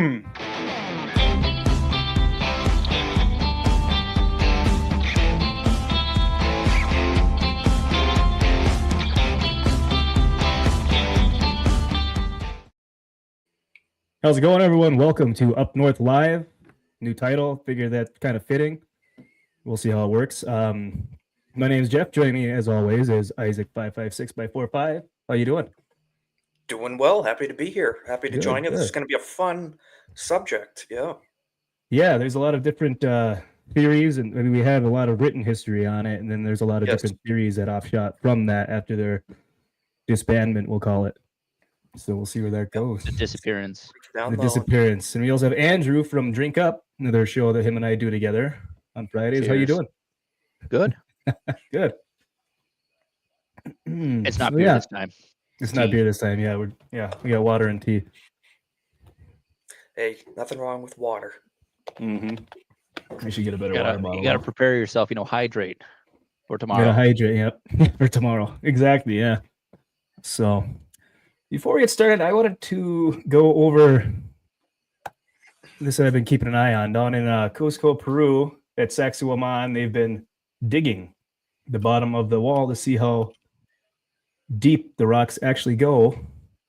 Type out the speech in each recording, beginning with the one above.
How's it going, everyone? Welcome to Up North Live. New title. Figure that kind of fitting. We'll see how it works. My name is Jeff. Joining me, as always, is Isaac56x45. How you doing? Doing well. Happy to be here. Happy to join you. This is going to be a fun subject. Yeah, there's a lot of different theories, and we have a lot of written history on it, and then there's a lot of different theories that offshot from that after their disbandment, we'll call it. So we'll see where that goes. The disappearance. And we also have Andrew from DrinkU.P, another show that him and I do together on Fridays. Cheers. How you doing? Good. Good. It's not beer this time. It's tea. Not beer this time. Yeah, we got water and tea. Hey, nothing wrong with water. We should get a better water bottle. You got to prepare yourself. Hydrate for tomorrow. You got to hydrate. Yep, for tomorrow. Exactly. Yeah. So, before we get started, I wanted to go over this that I've been keeping an eye on down in Cusco, Peru, at Sacsayhuaman. They've been digging the bottom of the wall to see how deep the rocks actually go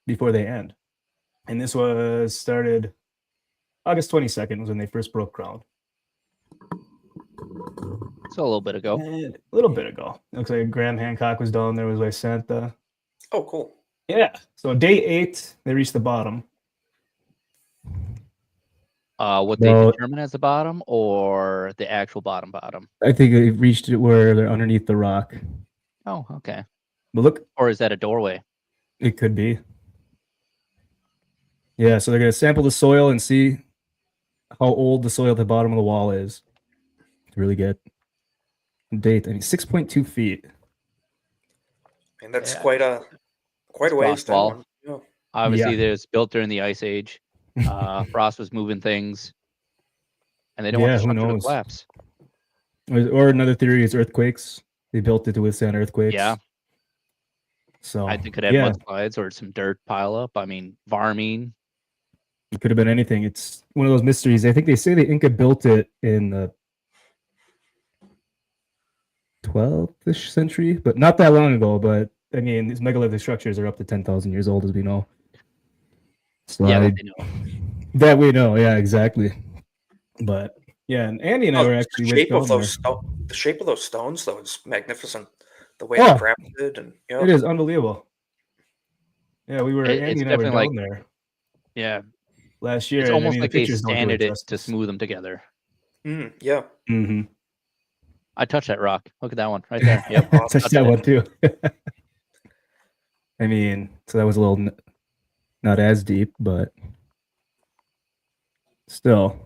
before they end. And this was started August 22nd was when they first broke ground. So a little bit ago. Looks like Graham Hancock was down there. Was I sent the? Oh, cool. Yeah. So day 8, they reached the bottom. What they determine as the bottom or the actual bottom? I think they reached it where they're underneath the rock. Oh, okay. But look. Or is that a doorway? It could be. Yeah, so they're going to sample the soil and see how old the soil at the bottom of the wall is to really get date. 6.2 feet. And that's quite a ways down. Yeah. Obviously, it was built during the Ice Age. Frost was moving things, and they don't want the structure to collapse. Or another theory is earthquakes. They built it to withstand earthquakes. Yeah. So I think it could have mudslides or some dirt pile up. Varming. It could have been anything. It's one of those mysteries. I think they say the Inca built it in the 12th-ish century, but not that long ago. But these megalithic structures are up to 10,000 years old, as we know. So that we know. Yeah, exactly. But yeah, and Andy and I were actually the shape of those stones, though, is magnificent. The way they're crafted, and it is unbelievable. Yeah, we were Andy and I were down there. Yeah, last year. It's almost like they sanded it to smooth them together. Yeah. Mm-hmm. I touched that rock. Look at that one right there. Yep, I touched that one too. So that was a little not as deep, but still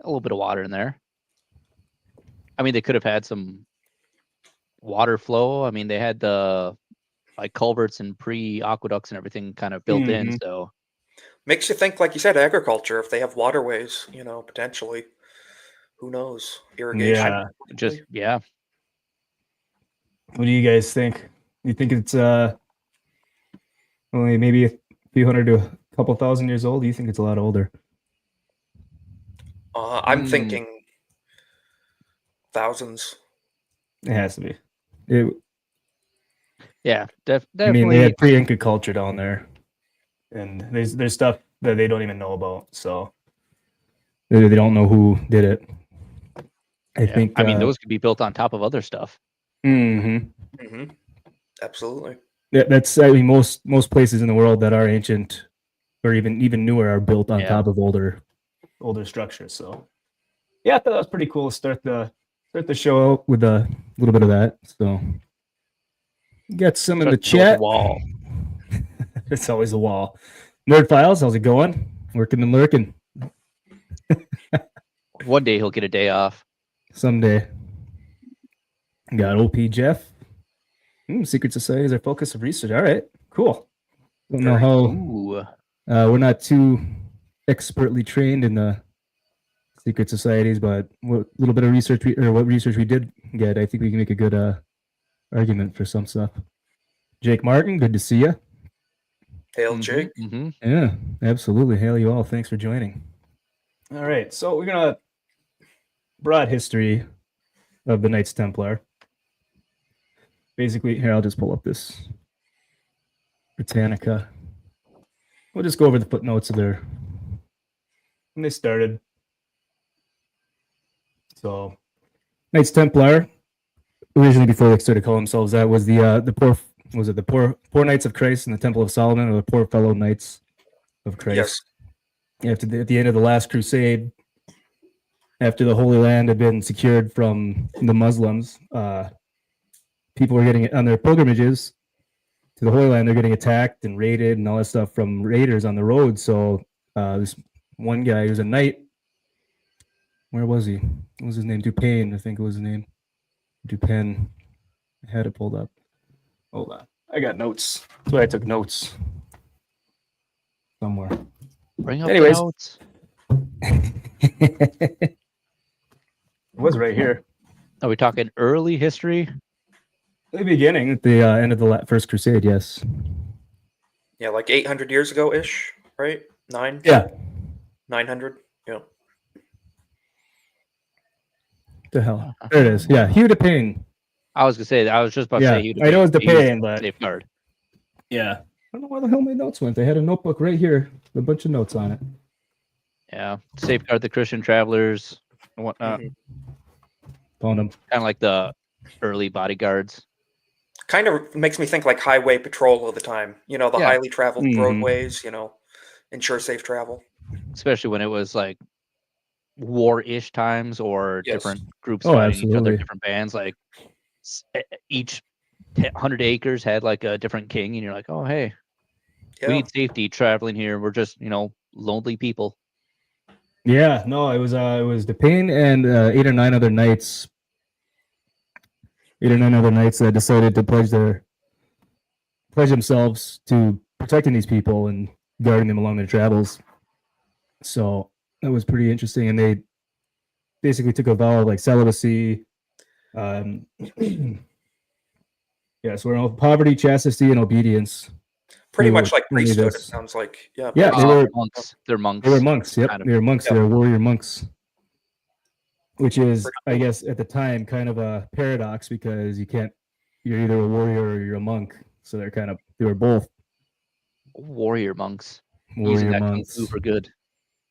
a little bit of water in there. They could have had some water flow. They had the culverts and pre-aqueducts and everything kind of built in. So makes you think, like you said, agriculture. If they have waterways, potentially, who knows? Irrigation. Yeah. What do you guys think? You think it's only maybe a few hundred to a couple thousand years old? Do you think it's a lot older? I'm thinking thousands. It has to be. Definitely. They had pre-Inca culture down there, and there's stuff that they don't even know about, so they don't know who did it. I think. Those could be built on top of other stuff. Absolutely. Yeah, that's most places in the world that are ancient or even newer are built on top of older structures. So yeah, I thought that was pretty cool to start the show out with a little bit of that. So got some in the chat. Wall. It's always a wall. Nerd Files, how's it going? Working and lurking. One day he'll get a day off. Someday. Got OP Jeff. Secret Society is our focus of research. All right, cool. Don't know how we're not too expertly trained in the secret societies, but what little bit of research what research we did get, I think we can make a good argument for some stuff. Jake Martin, good to see you. Hail, Jake. Yeah, absolutely. Hail you all. Thanks for joining. All right, so we're gonna broad history of the Knights Templar. Basically, here I'll just pull up this Britannica. We'll just go over the footnotes of their when they started. So, Knights Templar, originally before they started calling themselves that, was the poor Knights of Christ in the Temple of Solomon, or the poor fellow Knights of Christ. Yes. At the end of the last crusade, after the Holy Land had been secured from the Muslims, people were getting on their pilgrimages to the Holy Land. They're getting attacked and raided and all that stuff from raiders on the road. So this one guy who's a knight, where was he? What was his name? Dupain, I think it was his name. Dupain. I had it pulled up. Hold on. I got notes. That's why I took notes somewhere. Bring up Anyways. the notes. It was right here. Are we talking early history? The beginning, at the end of the First Crusade, yes. Yeah, like 800 years ago ish, right? 9? Yeah. 900? Yeah. The hell? There it is. Yeah, Hugh Dupain. I was gonna say. I was just about Yeah, to say. He I know it's the he was pain, but safeguard. yeah, I don't know where the hell my notes went. They had a notebook right here, with a bunch of notes on it. Yeah, safeguard the Christian travelers and whatnot. Found them. Kind of like the early bodyguards. Kind of makes me think like highway patrol of the time. You know, the Yeah. highly traveled Mhm. roadways, ensure safe travel. Especially when it was like war-ish times or Yes. different groups Oh, fighting each other, absolutely. different bands. Like each 100 acres had like a different king, and you're like, oh hey, Yeah. we need safety traveling here. We're just lonely people. Yeah, no, it was Dupain and 8 or 9 other knights. 8 or 9 other knights that decided to pledge themselves to protecting these people and guarding them along their travels. So that was pretty interesting, and they basically took a vow of like celibacy. Yeah, so we're on poverty, chastity, and obedience. Pretty to much like only priesthood, it this. sounds like. Yeah. Yeah, they were monks. They're monks. They were monks. Yep, kind of. they were monks. Yep. They were warrior monks, which is, Pretty I cool. guess, at the time, kind of a paradox because you're either a warrior or you're a monk. So they were both Warrior monks. Using warrior that monks. kung fu for good.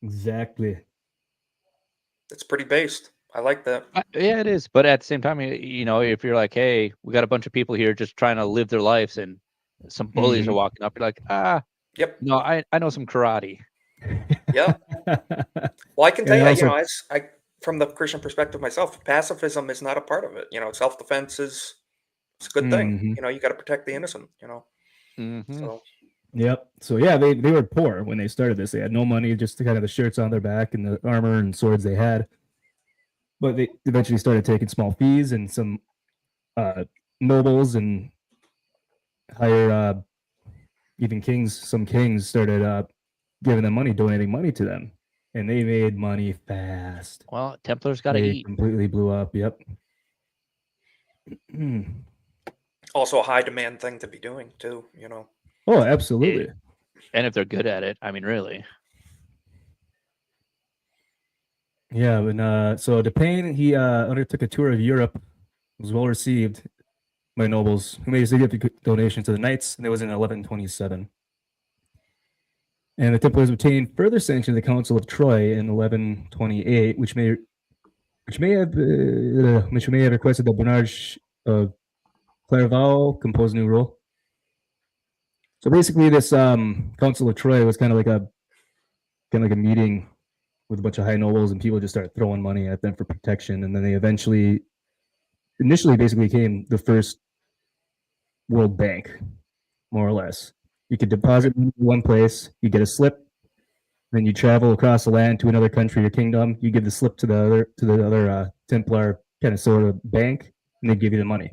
Exactly. It's pretty based. I like that. Yeah, it is. But at the same time, if you're like, hey, we got a bunch of people here just trying to live their lives, and some bullies are walking up, you're like, Yep. no, I know some karate. Yeah. Well, I can tell And you, also- as I from the Christian perspective myself, pacifism is not a part of it. Self-defense is it's a good thing. Mhm. You got to protect the innocent. Mm-hmm. So Yep. So yeah, they were poor when they started this. They had no money, just kind of the shirts on their back and the armor and swords they had. But they eventually started taking small fees, and some nobles and higher even kings. Some kings started giving them money, donating money to them, and they made money fast. Well, Templars got to They eat. completely blew up. Yep. also a high demand thing to be doing too. Oh, absolutely. And if they're good at it, I mean, really. Yeah, and so Dupain, he undertook a tour of Europe. It was well received by nobles who made a significant donation to the Knights, and it was in 1127. And the Templars obtained further sanction of the Council of Troy in 1128, which may have requested that Bernard of Clairvaux compose a new rule. So basically, this Council of Troy was kind of like a meeting with a bunch of high nobles, and people just started throwing money at them for protection, and then they initially basically became the first world bank, more or less. You could deposit money in one place, you get a slip, then you travel across the land to another country or kingdom. You give the slip to the other Templar kind of sort of bank, and they give you the money.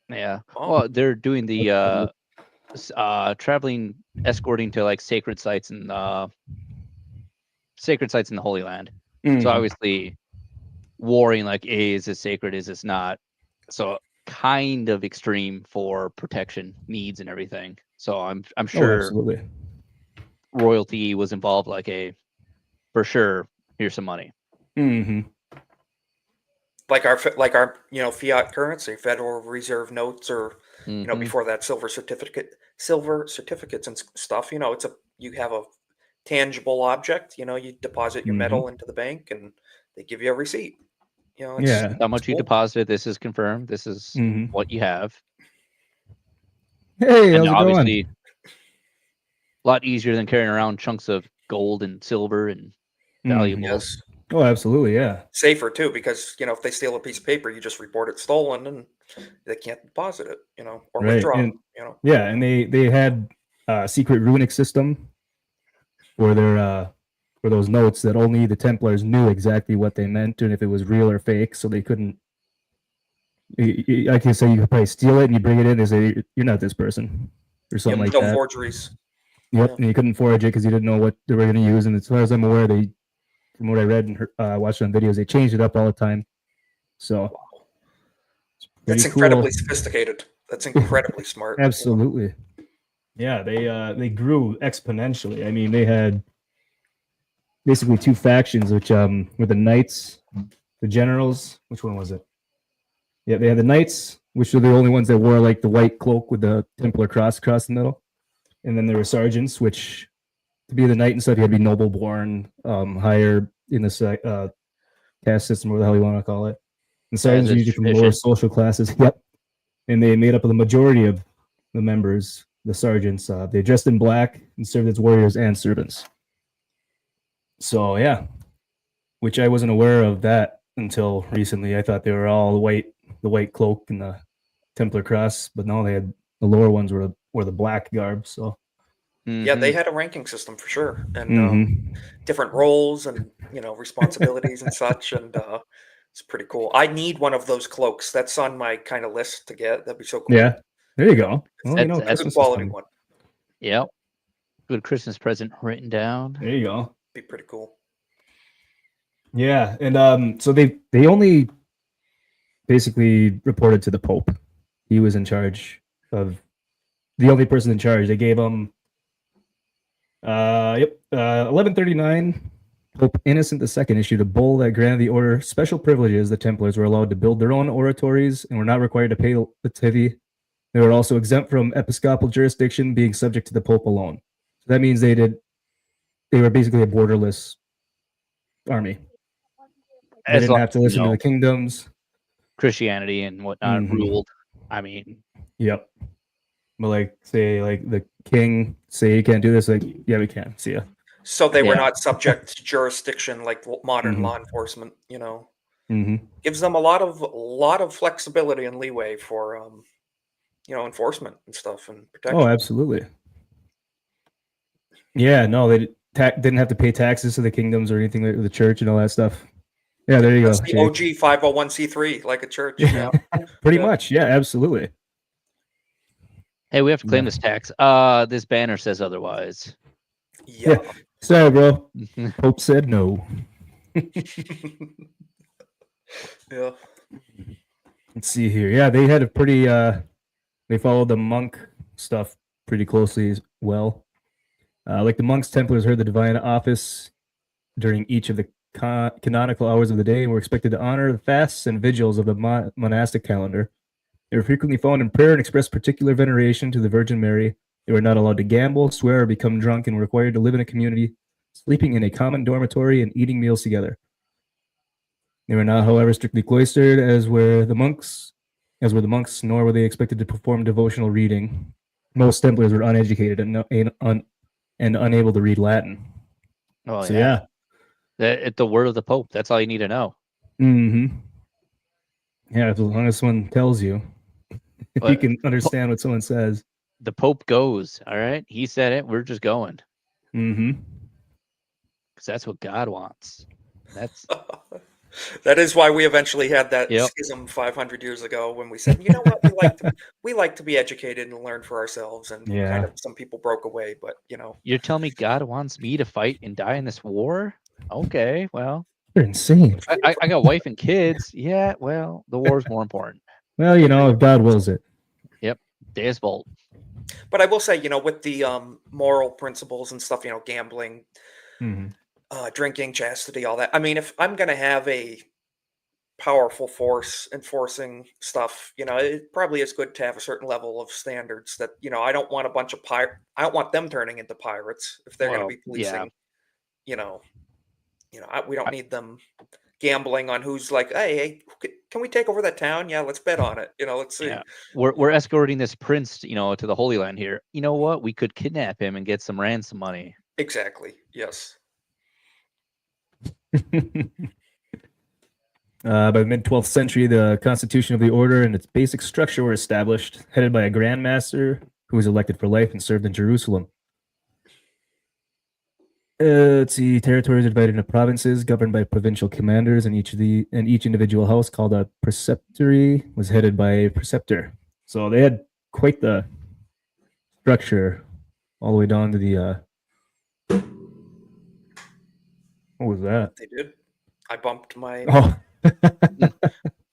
Yeah. Oh. Well, they're doing the traveling, escorting to like sacred sites in the Holy Land. So obviously, warring like, is this sacred? Is this not? So kind of extreme for protection needs and everything. So I'm Oh, sure absolutely. royalty was involved, like for sure, here's some money. Mm-hmm. Like our fiat currency, Federal Reserve notes, or Mhm. before that, silver certificates and stuff. You have a tangible object. You deposit your Mhm. metal into the bank, and they give you a receipt. Yeah. How much you cool. deposited? This is confirmed. This is Mhm. what you have. Hey, And how's it obviously, going? a lot easier than carrying around chunks of gold and silver and valuables. Yes, Oh, absolutely. Yeah. safer too, because if they steal a piece of paper, you just report it stolen, and they can't deposit it. Or Right. withdraw. And yeah, and they had a secret runic system for their for those notes that only the Templars knew exactly what they meant and if it was real or fake, so they couldn't. Like you say, you could probably steal it and you bring it in. They say you're not this person or something like No that. forgeries. Yep, Yeah. and you couldn't forge it because you didn't know what they were going to use. And as far as I'm aware, from what I read and watched on videos, they changed it up all the time. So That's pretty incredibly cool. sophisticated. That's incredibly smart. Absolutely. Yeah, they grew exponentially. I mean, they had basically two factions, which were the Knights, the Generals. Which one was it? Yeah, they had the Knights, which were the only ones that wore like the white cloak with the Templar cross across the middle, and then there were sergeants, which to be the knight and stuff, you had to be noble born, higher in the caste system, whatever the hell you want to call it. And sergeants As are is usually from lower tradition. social classes. Yep, and they made up of the majority of the members, the sergeants. They dressed in black and served as warriors and servants. So yeah, which I wasn't aware of that until recently. I thought they were all white, the white cloak and the Templar cross, but no, they had the lower ones were the black garb. So Yeah, they Mhm. had a ranking system for sure, and Mhm. different roles and responsibilities and such, and it's pretty cool. I need one of those cloaks. That's on my kind of list to get. That'd be so cool. Yeah, there you go. Well, That's Good Christmas is quality coming. one. Yep. Good Christmas present written down. There you go. Be pretty cool. Yeah, and so they only basically reported to the Pope. He was in charge of the only person in charge. They gave him 1139. Pope Innocent II issued a bull that granted the order special privileges. The Templars were allowed to build their own oratories and were not required to pay the tithe. They were also exempt from episcopal jurisdiction, being subject to the Pope alone. So that means they were basically a borderless army. They As didn't long have to as, listen to the kingdoms. Christianity and whatnot Mhm. ruled. I mean, Yep. But say the king say you can't do this, like yeah we can. See ya. So they were Yeah. not subject to jurisdiction like modern Mhm. law enforcement. Mm-hmm. Gives them a lot of flexibility and leeway for enforcement and stuff and Oh, protection. absolutely. Yeah, no, they didn't have to pay taxes to the kingdoms or anything like the church and all that stuff. Yeah, there you That's go. the Jake. OG 501c3, like a church. Yeah, Yeah. pretty Yeah. much. Yeah, absolutely. hey, we have to claim Yeah. this tax. This banner says otherwise. Yeah. Sorry, bro. Pope said no. Yeah. Let's see here. Yeah, they had a pretty. They followed the monk stuff pretty closely as well. Like the monks, Templars heard the divine office during each of the canonical hours of the day and were expected to honor the fasts and vigils of the monastic calendar. They were frequently found in prayer and expressed particular veneration to the Virgin Mary. They were not allowed to gamble, swear, or become drunk, and were required to live in a community, sleeping in a common dormitory and eating meals together. They were not, however, strictly cloistered, as were the monks, nor were they expected to perform devotional reading. Most Templars were uneducated and unable to read Latin. Oh So yeah. The word of the Pope. That's all you need to know. Mm-hmm. Yeah, as long as someone tells you, you But can understand what someone says. the Pope goes. All right. He said it. We're just going. Mm-hmm. Because that's what God wants. That's That is why we eventually had that Yep. schism 500 years ago when we said, what, we like to be educated and learn for ourselves, and Yeah. kind of some people broke away, but You're telling me God wants me to fight and die in this war? Okay, well, They're insane. I got wife and kids. Yeah, well, the war's more important. Well, if God wills it. Deus Volt. But I will say, with the moral principles and stuff, gambling, Mhm. drinking, chastity, all that. I mean, if I'm going to have a powerful force enforcing stuff, it probably is good to have a certain level of standards that, I don't want a bunch of I don't want them turning into pirates if they're going to Well, be yeah. policing, you know, we don't need them gambling on who's like, hey, can we take over that town? Yeah, let's bet on it. Let's see. Yeah, we're escorting this prince, to the Holy Land here. You know what? We could kidnap him and get some ransom money. Exactly. Yes. By the mid 12th century, the constitution of the order and its basic structure were established, headed by a grand master who was elected for life and served in Jerusalem. Let's see. Territories are divided into provinces, governed by provincial commanders, and each individual house, called a preceptory, was headed by a preceptor. So they had quite the structure, all the way down to the. What was that? They did. I bumped my. Oh,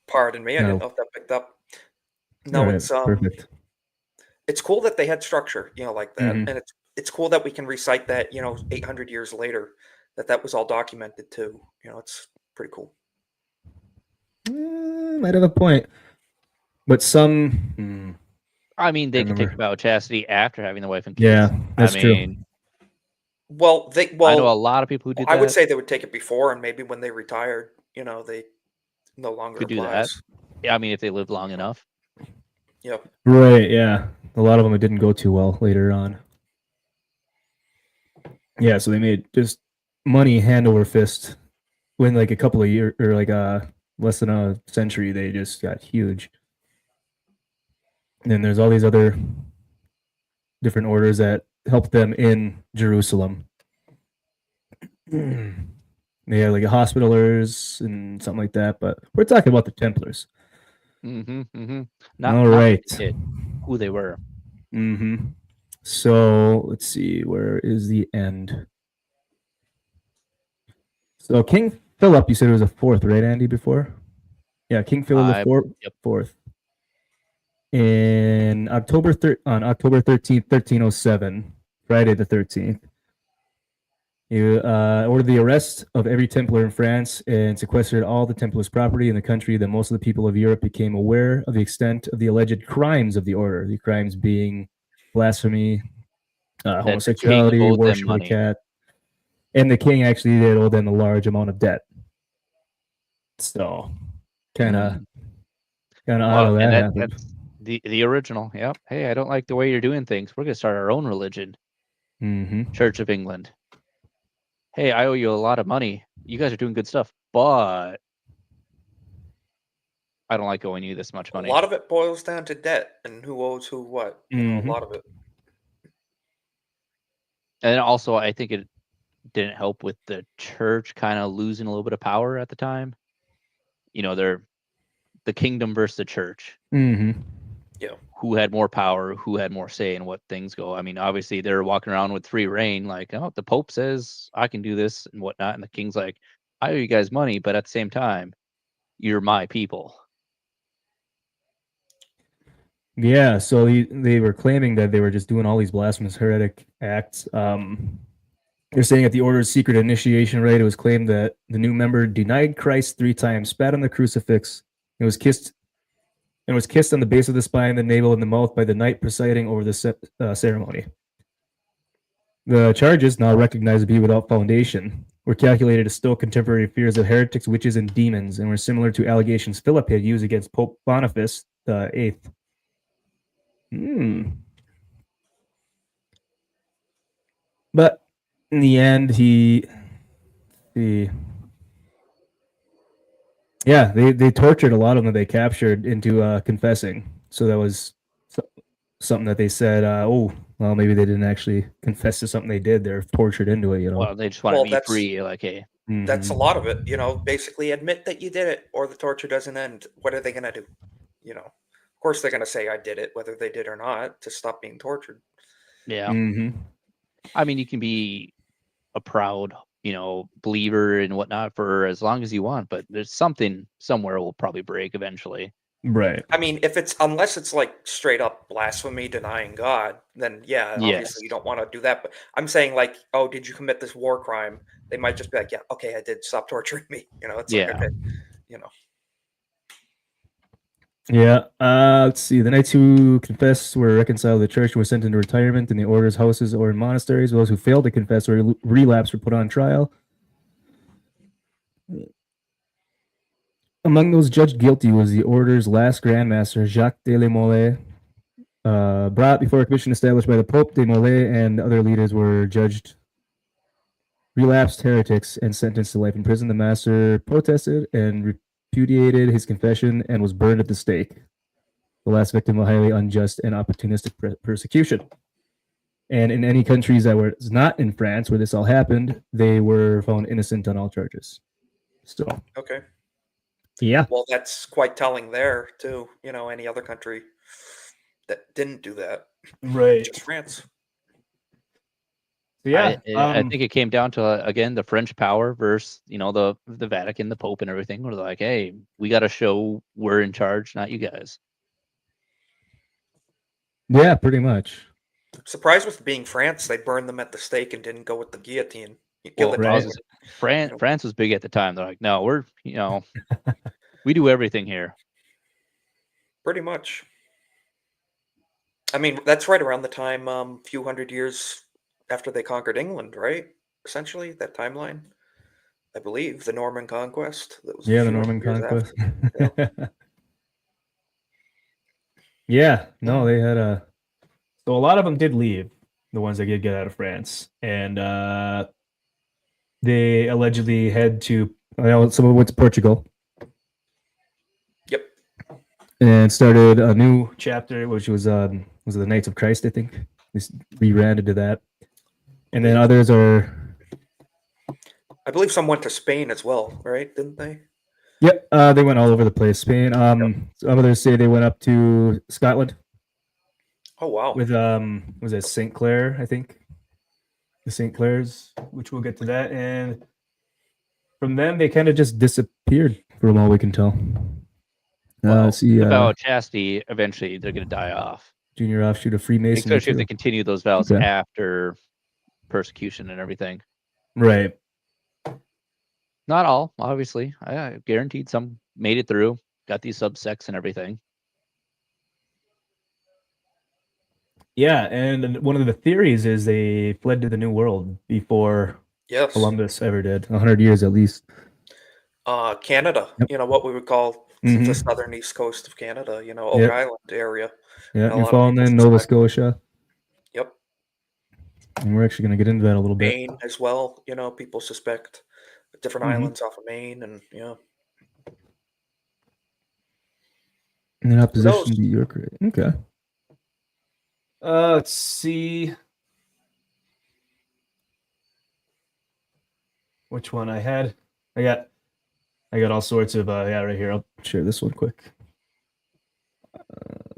Pardon me. I No. didn't know if that picked up. No, all right, it's perfect. it's cool that they had structure, like that, Mhm. and it's cool that we can recite that, 800 years later, that was all documented too. It's pretty cool. Might have a point, but some. I mean, they could take remember. about chastity after having the wife and kids. Yeah, that's I true. mean, Well, I know a well, lot of people who did I would that. say they would take it before, and maybe when they retired, they no longer Could do that. applies. Yeah, I mean, if they lived long enough. Yeah. Right, yeah. A lot of them it didn't go too well later on. Yeah, so they made just money hand over fist. Within like a couple of years, or like less than a century, they just got huge. And then there's all these other different orders that helped them in Jerusalem. They had like hospitalers and something like that, but we're talking about the Templars. Not All what right. they did, who they were. So let's see, where is the end? So King Philip, you said it was a fourth, right, Andy? Before, yeah, King Philip the Yep. fourth. On October 13th, 1307, Friday the 13th, he ordered the arrest of every Templar in France and sequestered all the Templars' property in the country. That most of the people of Europe became aware of the extent of the alleged crimes of the order. The crimes being blasphemy, That the king homosexuality, owed them worship of the money. cat, and the king actually did owe them a large amount of debt. So, kind of odd of that happened. That's the original. Yep. Hey, I don't like the way you're doing things. We're gonna start our own religion. Church of England. Hey, I owe you a lot of money. You guys are doing good stuff, but I don't like owing you this much money. A lot of it boils down to debt and who owes who what. A lot of it. And also, I think it didn't help with the church kind of losing a little bit of power at the time. They're the kingdom versus the church. Yeah. Who had more power? Who had more say in what things go? I mean, obviously they're walking around with free reign, like, oh, the Pope says I can do this and whatnot, and the king's like, I owe you guys money, but at the same time, you're my people. Yeah, so they were claiming that they were just doing all these blasphemous heretic acts. They're saying at the order's secret initiation rite, it was claimed that the new member denied Christ 3 times, spat on the crucifix, and was kissed on the base of the spine, the navel, and the mouth by the knight presiding over the ceremony. The charges, now recognized to be without foundation, were calculated to stoke contemporary fears of heretics, witches, and demons, and were similar to allegations Philip had used against Pope Boniface VIII. But in the end, they tortured a lot of them that they captured into confessing. So that was something that they said, well, maybe they didn't actually confess to something they did. They're tortured into it, Well, they just want to be free. Like, hey, that's a lot of it. Basically admit that you did it, or the torture doesn't end. What are they gonna do? Of course they're gonna say I did it, whether they did or not, to stop being tortured. Yeah. I mean, you can be a proud, believer and whatnot for as long as you want, but there's something somewhere will probably break eventually. Right. I mean, unless it's like straight up blasphemy, denying God, then yeah, obviously you Yes. don't want to do that. But I'm saying like, oh, did you commit this war crime? They might just be like, yeah, okay, I did. Stop torturing me. It's like, Yeah. okay, you know. Yeah. Let's see. The knights who confessed were reconciled to the church, were sent into retirement in the orders, houses, or in monasteries. Those who failed to confess or relapse were put on trial. Among those judged guilty was the order's last Grand Master, Jacques de la Mole. Brought before a commission established by the Pope, de Mole and other leaders were judged relapsed heretics and sentenced to life in prison. The master protested and repudiated his confession and was burned at the stake. The last victim of highly unjust and opportunistic persecution. And in any countries that were not in France where this all happened, they were found innocent on all charges. So, Okay. yeah. Well, that's quite telling there too. Any other country that didn't do that, Right. just France. Yeah. I think it came down to again the French power versus the Vatican, the Pope, and everything. We're like, hey, we got to show we're in charge, not you guys. Yeah, pretty much. Surprised with being France, they burned them at the stake and didn't go with the guillotine. Well, right. France was big at the time. They're like, no, we're we do everything here. Pretty much. I mean, that's right around the time, few hundred years after they conquered England, right? Essentially, that timeline. I believe the Norman conquest. That was a Yeah, the few Norman hundred years conquest. after. Yeah, no, they had a. So a lot of them did leave, the ones that did get out of France, and they allegedly had to. Some of them went to Portugal. Yep. And started a new chapter, which was the Knights of Christ, I think. They rebranded to that, and then others are. I believe some went to Spain as well, right? Didn't they? Yep, they went all over the place. Spain. Some others say they went up to Scotland. Oh wow. With was it St. Clair, I think. The St. Clairs, which we'll get to that. And from them they kind of just disappeared from all we can tell. Let's see, the vow of chastity, eventually they're gonna die off. Junior offshoot of Freemason. Especially if they continue those vows Okay. after persecution and everything. Right. Not all, obviously. I guaranteed some made it through, got these subsects and everything. Yeah, and one of the theories is they fled to the New World before Yes. Columbus ever did. 100 years at least. Canada. Yep. What we would call Mhm. the southern east coast of Canada. Oak Island area. Yeah, a lot of Newfoundland, people Nova suspect- Scotia. Yep. And we're actually going to get into that a little bit. Maine as well. People suspect different islands off of Maine, and And in opposition knows? to York. Okay. Let's see. Which one I had? I got all sorts of right here. I'll share this one quick.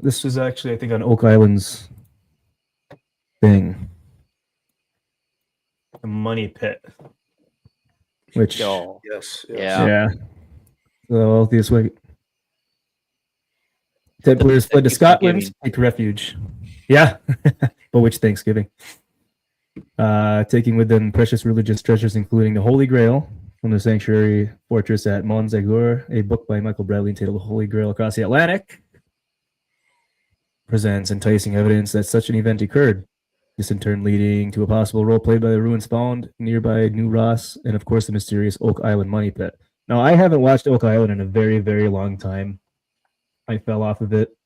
This was actually, I think, on Oak Island's thing. A money pit. Which Yes. Yeah. So this way. Templars fled to Scotland to take refuge. Yeah. But which Thanksgiving? Taking with them precious religious treasures, including the Holy Grail from the sanctuary fortress at Montségur. A book by Michael Bradley entitled Holy Grail Across the Atlantic presents enticing evidence that such an event occurred. This in turn leading to a possible role played by the ruins found nearby New Ross and, of course, the mysterious Oak Island money pit. Now, I haven't watched Oak Island in a very, very long time. I fell off of it.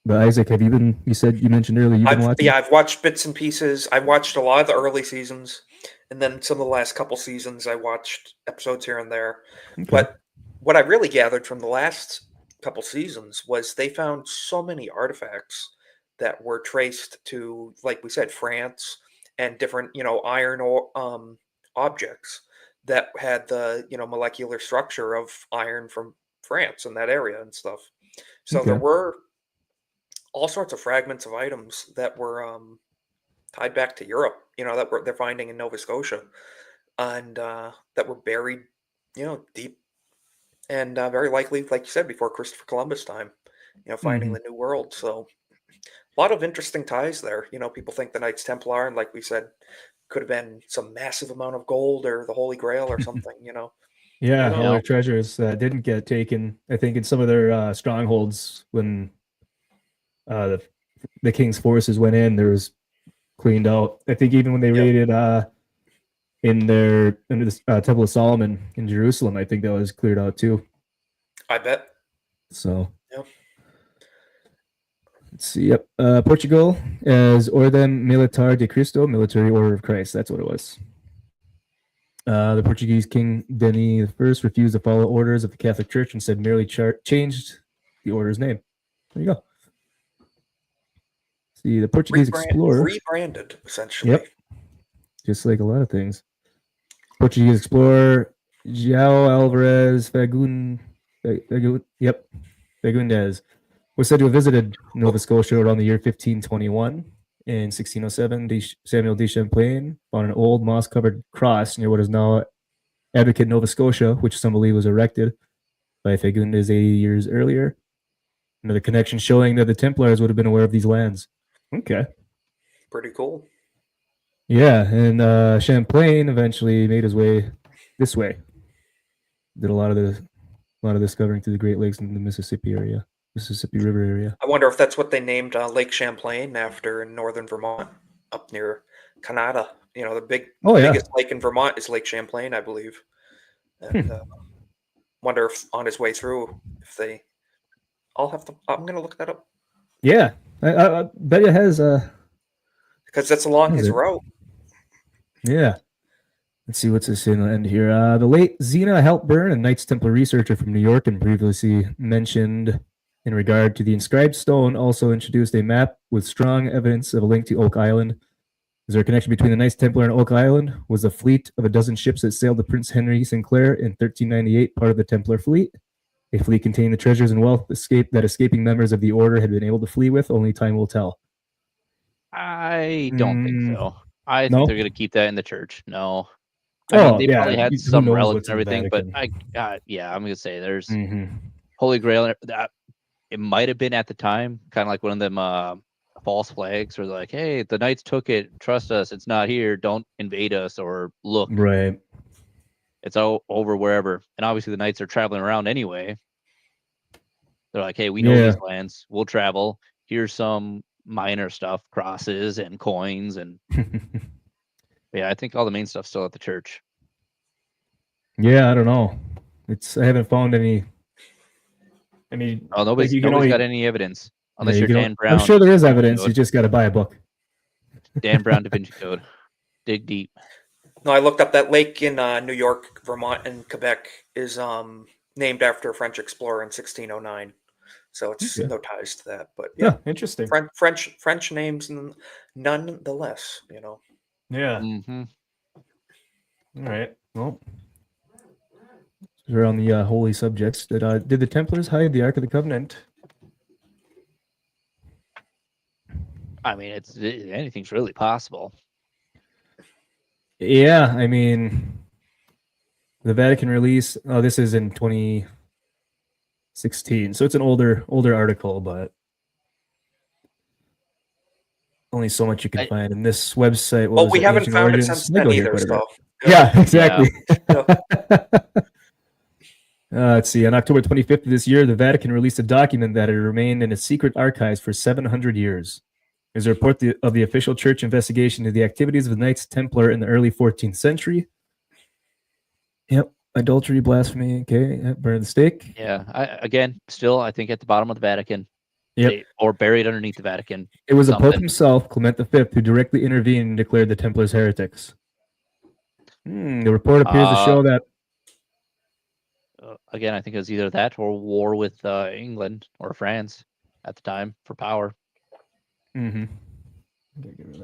But Isaac, have you been? You mentioned earlier you've been watching. Yeah, I've watched bits and pieces. I watched a lot of the early seasons, and then some of the last couple seasons I watched episodes here and there. Okay. But what I really gathered from the last couple seasons was they found so many artifacts that were traced to, like we said, France, and different iron objects that had the molecular structure of iron from France and that area and stuff. So there were all sorts of fragments of items that were tied back to Europe, that they're finding in Nova Scotia, and that were buried, deep and very likely, like you said, before Christopher Columbus time, finding the New World. So a lot of interesting ties there. People think the Knights Templar, and like we said, could have been some massive amount of gold or the Holy Grail or something. Yeah, Who all knows? their treasures didn't get taken. I think in some of their strongholds when the king's forces went in, there was cleaned out. I think even when they Yep. raided in the Temple of Solomon in Jerusalem, I think that was cleared out too. I bet. So Yep. let's see. Yep, Portugal as Ordem Militar de Cristo, Military Order of Christ. That's what it was. The Portuguese King Denis I refused to follow orders of the Catholic Church and said merely changed the order's name. There you go. See, the Portuguese explorer rebranded essentially. Yep. Just like a lot of things. Portuguese explorer João Alvarez Fagundes was said to have visited Nova Scotia around the year 1521. In 1607, Samuel de Champlain found an old moss-covered cross near what is now Advocate, Nova Scotia, which some believe was erected by Fagundes 80 years earlier. Another connection showing that the Templars would have been aware of these lands. Okay. Pretty cool. Yeah, and Champlain eventually made his way this way. Did a lot of discovering through the Great Lakes and the Mississippi River area. I wonder if that's what they named Lake Champlain after in northern Vermont, up near Canada. The biggest lake in Vermont is Lake Champlain, I believe. And wonder if on his way through, if they all have to. I'm gonna look that up. Yeah, I bet it has. Because that's along his route. Yeah. Let's see what's this in the end here. The late Zena Halpburn, a Knights Templar researcher from New York and previously mentioned in regard to the inscribed stone, also introduced a map with strong evidence of a link to Oak Island. Is there a connection between the Knights Templar and Oak Island? Was the fleet of a dozen ships that sailed to Prince Henry Sinclair in 1398 part of the Templar fleet? A fleet containing the treasures and wealth that escaping members of the order had been able to flee with. Only time will tell. I don't think so. I think they're going to keep that in the church. No. I mean, they probably had some relics and everything, but I'm going to say there's Holy Grail. It might have been at the time, kind of like one of them false flags, or like, hey, the Knights took it. Trust us, it's not here. Don't invade us or look. Right. It's over wherever. And obviously, the Knights are traveling around anyway. They're like, hey, we know these lands. We'll travel. Here's some minor stuff, crosses and coins, and I think all the main stuff's still at the church. Yeah, I don't know. I haven't found any. I mean, nobody's got any evidence unless you're Dan Brown. I'm sure there is evidence. You just got to buy a book. Dan Brown Da Vinci Code. Dig deep. No, I looked up that lake in New York, Vermont, and Quebec is named after a French explorer in 1609. So it's no ties to that, but yeah interesting. French names nonetheless. Yeah. All right. Well, we're on the holy subjects. Did the Templars hide the Ark of the Covenant? I mean, anything's really possible. Yeah, I mean, the Vatican release. Oh, this is in 2016, so it's an older article, but only so much you can find. And this website. Well, we haven't found it since then either. So yeah, exactly. Let's see. On October 25th of this year, the Vatican released a document that had remained in its secret archives for 700 years. There's a report of the official church investigation into the activities of the Knights Templar in the early 14th century. Yep. Adultery, blasphemy. Okay. Burn the stake. Yeah. I think at the bottom of the Vatican. Yep. Or buried underneath the Vatican. It was the Pope himself, Clement V, who directly intervened and declared the Templars heretics. The report appears to show that. Again, I think it was either that or war with England or France at the time for power. Okay, get rid of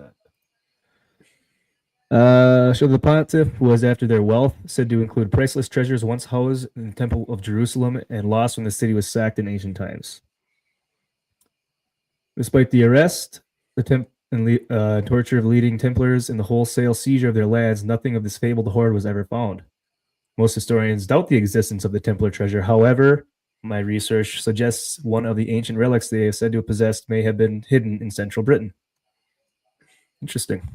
that. So the pontiff was after their wealth, said to include priceless treasures once housed in the Temple of Jerusalem and lost when the city was sacked in ancient times. Despite the arrest, the torture of leading Templars and the wholesale seizure of their lands, nothing of this fabled hoard was ever found. Most historians doubt the existence of the Templar treasure. However, my research suggests one of the ancient relics they are said to have possessed may have been hidden in central Britain. Interesting.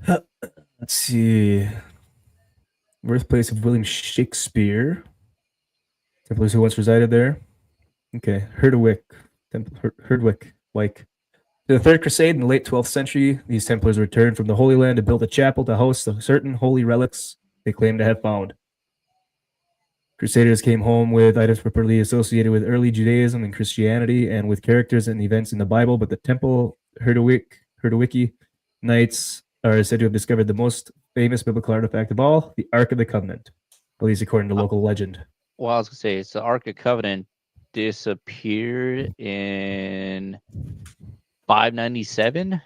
Let's see. Birthplace of William Shakespeare. Templars who once resided there. Okay, Herdwick. Herdwick. To the Third Crusade in the late 12th century, these Templars returned from the Holy Land to build a chapel to house the certain holy relics they claimed to have found. Crusaders came home with items purportedly associated with early Judaism and Christianity and with characters and events in the Bible, but the Temple Herdwicki Knights are said to have discovered the most famous biblical artifact of all, the Ark of the Covenant, at least according to local legend. Well, I was gonna say, so the Ark of Covenant disappeared in 597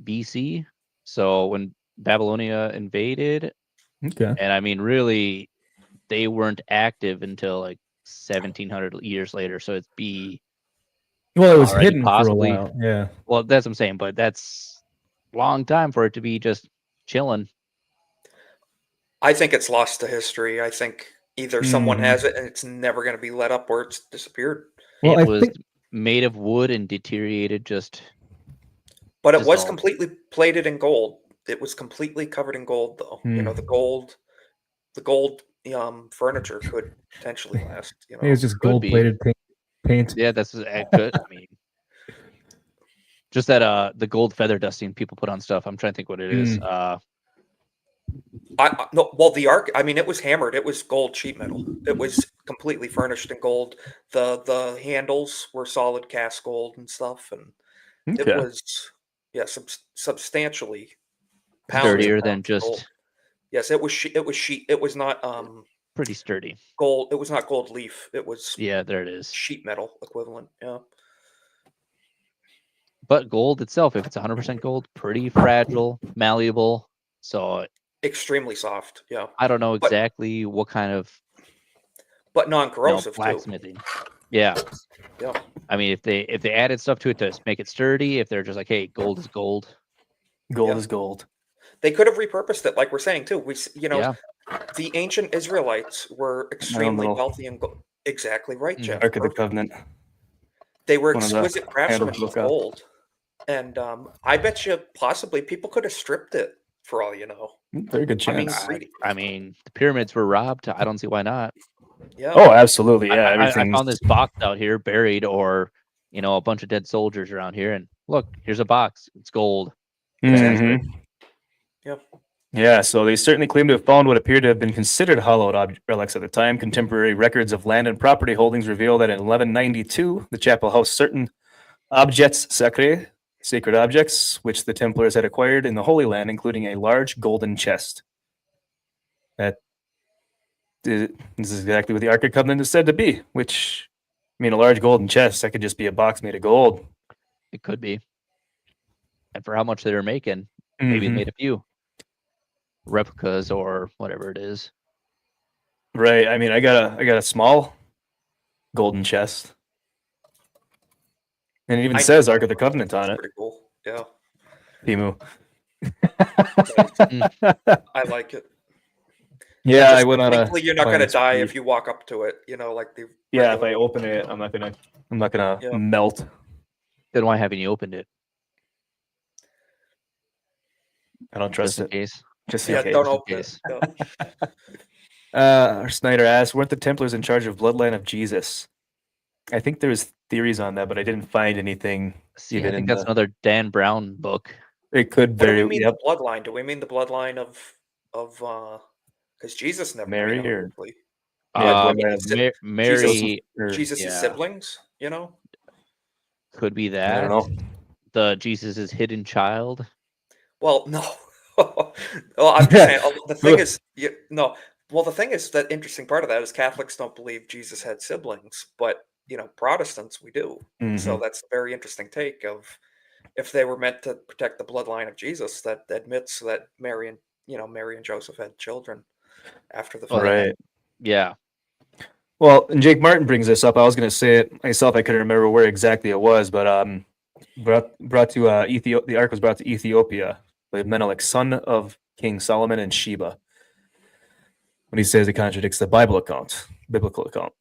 BC. So when Babylonia invaded, Okay. and I mean, really, they weren't active until like 1700 years later. So it'd be Well, it was already hidden possibly- for a while. Yeah. well, that's what I'm saying, but that's a long time for it to be just chilling. I think it's lost to history. I think either someone has it and it's never going to be let up, or it's disappeared. Well, It I was think made of wood and deteriorated. Just But it was Dissolved. completely plated in gold. It was completely covered in gold, though. You know, the gold furniture could potentially last. You it know, was just Could be. gold-plated paint. yeah, that's good. I mean, just that the gold feather dusting people put on stuff. I'm trying to think what it is. no, well, the Ark. I mean, it was hammered. It was gold sheet metal. It was completely furnished in gold. The handles were solid cast gold and stuff, and Okay. it was substantially pounds and Sturdier pounds than of just gold. Yes, it was sheet. It was not pretty sturdy. gold. It was not gold leaf. It was Yeah, there it is. sheet metal equivalent. Yeah. But gold itself, if it's 100% gold, pretty fragile, malleable. So Extremely soft. Yeah. I don't know But- exactly what kind of But non-corrosive too. blacksmithing. Yeah, Yeah. I mean, if they added stuff to it to make it sturdy, if they're just like, hey, gold is gold. Gold Yeah. is gold. They could have repurposed it, like we're saying too. Yeah. The ancient Israelites were extremely little- wealthy and exactly right, Jeff. Ark of the Perfect. Covenant. They were one of the exquisite craftsmen handles with look up. gold, and I bet you possibly people could have stripped it for all you know. Very good I mean, chance. I mean, the pyramids were robbed. I don't see why not. Yeah. Oh, absolutely. Yeah, I everything. found this box out here buried, or a bunch of dead soldiers around here, and look, here's a box. It's gold. Mhm. Yep. Yeah, so they certainly claim to have found what appeared to have been considered hollowed relics at the time. Contemporary records of land and property holdings reveal that in 1192, the chapel housed certain objets sacrés, sacred objects, which the Templars had acquired in the Holy Land, including a large golden chest. This is exactly what the Ark of Covenant is said to be, which, I mean, a large golden chest, that could just be a box made of gold. It could be. And for how much they were making, maybe they Mhm. made a few replicas or whatever it is. Right. I mean, I got a small golden chest, and it even I- says Ark of the Covenant on it. Pretty cool. Yeah. Timu. I like it. Yeah, I Just went on a. thankfully, you're not going to climb die spree. if you walk up to it. You know, like the Yeah, if regular- I open it, I'm not gonna Yeah. melt. Then why haven't you opened it? I don't trust Just in it. case. Just in Yeah, case. don't in open case. it. Yeah. Snyder asked, weren't the Templars in charge of bloodline of Jesus? I think there's theories on that, but I didn't find anything. See, Even I think in that's the- another Dan Brown book. It could What do very we mean yep. the bloodline? Do we mean the bloodline of because Jesus never Mary made or- earthly. Yeah, Uh, bloodline of Mary Jesus' yeah. siblings, you know? could be I that. don't know. The Jesus' hidden child. Well, no. Well, I'm just saying. The thing is, no. Well, the thing is that interesting part of that is Catholics don't believe Jesus had siblings, but Protestants we do. So Mhm. that's a very interesting take of if they were meant to protect the bloodline of Jesus, that admits that Mary and Joseph had children after the Oh, fact. Right. Yeah. Well, and Jake Martin brings this up. I was going to say it myself. I couldn't remember where exactly it was, but brought to the Ark was brought to Ethiopia, by Menelik, son of King Solomon and Sheba. When he says it contradicts the biblical account.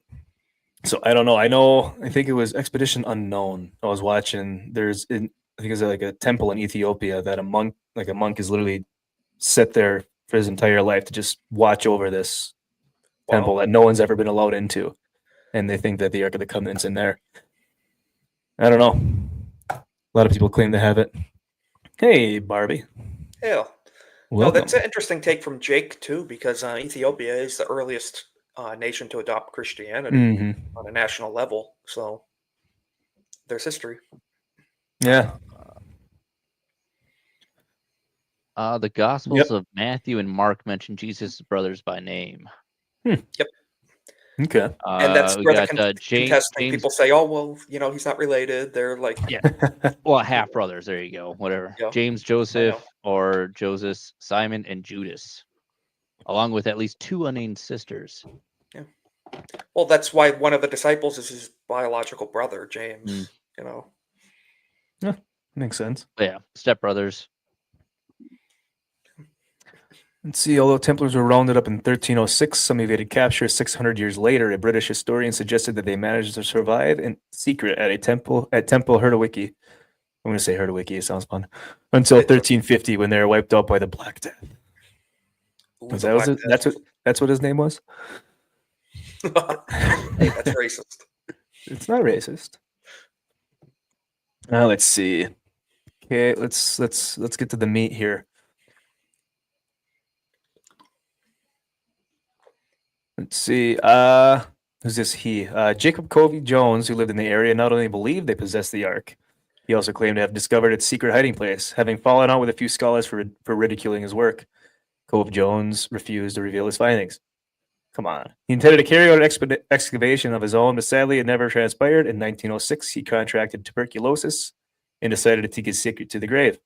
So I don't know. I think it was Expedition Unknown. I was watching. I think it's like a temple in Ethiopia that a monk is literally sit there for his entire life to just watch over this temple that no one's ever been allowed into, and they think that the Ark of the Covenant's in there. I don't know. A lot of people claim to have it. Hey, Barbie. Yeah. No, that's an interesting take from Jake too, because Ethiopia is the earliest nation to adopt Christianity on a national level. So there's history. Yeah. The Gospels of Matthew and Mark mention Jesus' brothers by name. Yep. Okay. And that's we where got the contesting people say, "Oh, well, he's not related." They're like, well, half brothers. There you go. Whatever. Yeah, James, Joseph, or Joseph, Simon, and Judas, along with at least 2 unnamed sisters. Yeah. Well, that's why one of the disciples is his biological brother, James. Yeah, makes sense. But yeah, stepbrothers. Let's see. Although Templars were rounded up in 1306, some evaded capture 600 years later. A British historian suggested that they managed to survive in secret at Temple Herdowicki. I'm going to say Herdowicki. It sounds fun. Until 1350, when they were wiped out by the Black Death. That's what his name was. Hey, that's racist. It's not racist. Now let's see. Okay, let's get to the meat here. Let's see. Who's this he? Jacob Covey Jones, who lived in the area, not only believed they possessed the Ark, he also claimed to have discovered its secret hiding place, having fallen out with a few scholars for ridiculing his work. Cove Jones refused to reveal his findings. Come on. He intended to carry out an excavation of his own, but sadly it never transpired. In 1906, he contracted tuberculosis and decided to take his secret to the grave.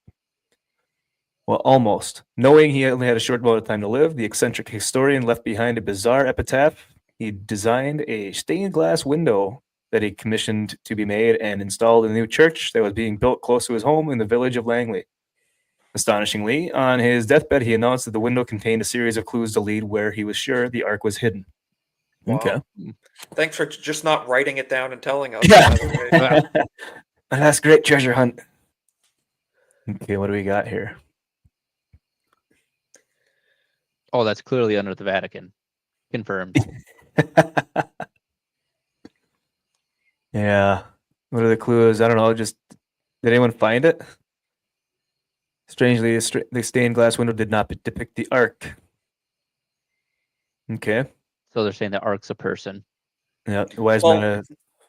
Well, almost. Knowing he only had a short amount of time to live, the eccentric historian left behind a bizarre epitaph. He designed a stained glass window that he commissioned to be made and installed in a new church that was being built close to his home in the village of Langley. Astonishingly, on his deathbed, he announced that the window contained a series of clues to lead where he was sure the Ark was hidden. Wow. Okay. Thanks for just not writing it down and telling us. Yeah. That's great treasure hunt. Okay, what do we got here? Oh, that's clearly under the Vatican. Confirmed. Yeah. What are the clues? I don't know. Just did anyone find it? Strangely, the stained glass window did not depict the Ark. Okay. So they're saying the Ark's a person. Yeah. The wise men.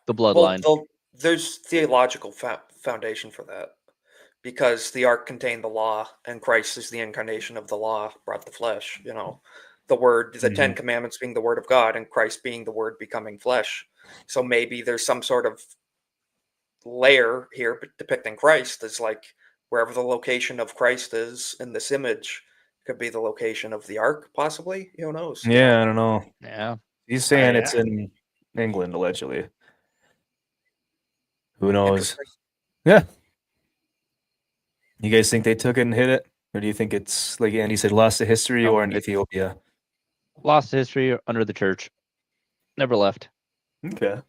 The bloodline. Well, there's theological foundation for that, because the Ark contained the law, and Christ is the incarnation of the law, brought the flesh. The word, the 10 Commandments being the word of God, and Christ being the word becoming flesh. So maybe there's some sort of layer here depicting Christ as like wherever the location of Christ is in this image could be the location of the Ark, possibly. Who knows? Yeah, I don't know. Yeah. He's saying it's in England, allegedly. Who knows? Yeah. You guys think they took it and hid it? Or do you think it's, like Andy said, lost to history or in Ethiopia? Lost to history under the church. Never left. Okay.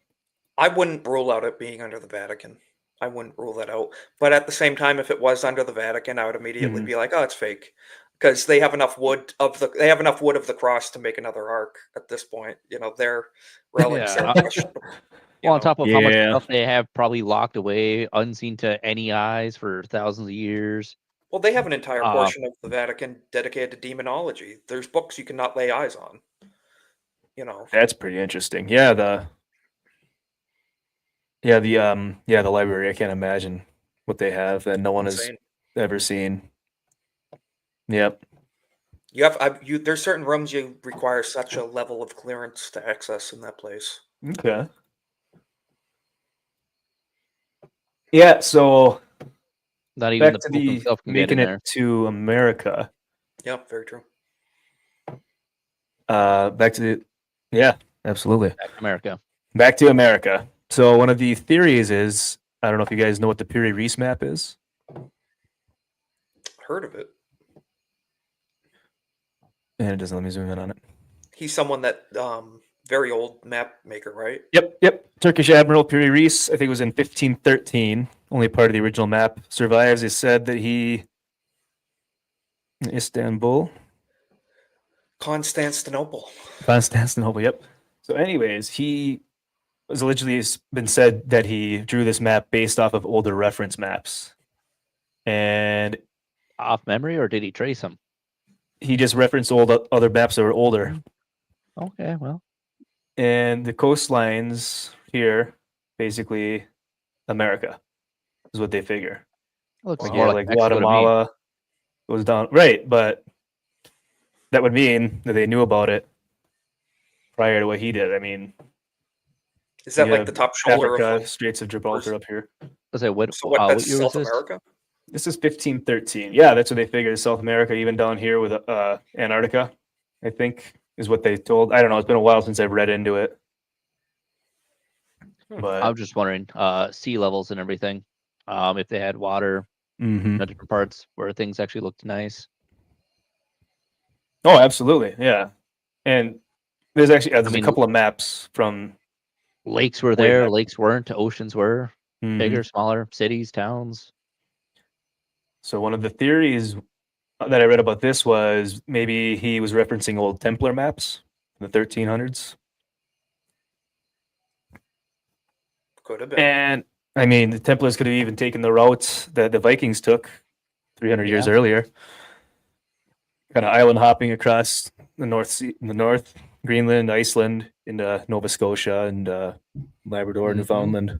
I wouldn't rule out it being under the Vatican. I wouldn't rule that out. But at the same time, if it was under the Vatican, I would immediately be like, "Oh, it's fake," because they have enough wood of the cross to make another ark at this point. Their relics are questionable. Well, on top of how much stuff they have probably locked away, unseen to any eyes for thousands of years. Well, they have an entire portion of the Vatican dedicated to demonology. There's books you cannot lay eyes on. That's pretty interesting. Yeah, the library. I can't imagine what they have that no one has ever seen. Yep. There's certain rooms you require such a level of clearance to access in that place. Okay. Yeah, so not even back the to Pope himself can making get in it to America. Yeah, very true. Back to absolutely. Back to America. So one of the theories is, I don't know if you guys know what the Piri Reis map is. Heard of it. And it doesn't let me zoom in on it. He's someone that very old map maker, right? Yep. Turkish Admiral Piri Reis, I think it was in 1513, only part of the original map, survives. It said that he Istanbul. Constantinople. Yep. So anyways, he was allegedly it's been said that he drew this map based off of older reference maps. And Off memory, or did he trace them? he just referenced other maps that were older. Okay, well. And the coastlines here, basically America, is what they figure. Looks Like, more yeah, like like Mexico to me. Guatemala goes down. Right, but that would mean that they knew about it prior to what he did. I mean, Is that you like have the top shoulder Africa, of like, Straits of Gibraltar up here. Let's say what so what? what That's year was South this? America. This is 1513. Yeah, that's what they figured. South America, even down here with Antarctica, I think is what they told. I don't know. It's been a while since I've read into it. But I'm just wondering, sea levels and everything. If they had water, mhm. different parts where things actually looked nice. Oh, absolutely, yeah. And there's actually there's mean, a couple of maps from Lakes were way there, back. lakes weren't, oceans were, Mhm. bigger, smaller, cities, towns. So one of the theories that I read about this was maybe he was referencing old Templar maps in the 1300s. Could have been. And I mean, the Templars could have even taken the routes that the Vikings took 300 years Yeah. earlier. Kind of island hopping across the North Sea, in the north, Greenland, Iceland, into Nova Scotia and Labrador, Mhm. Newfoundland.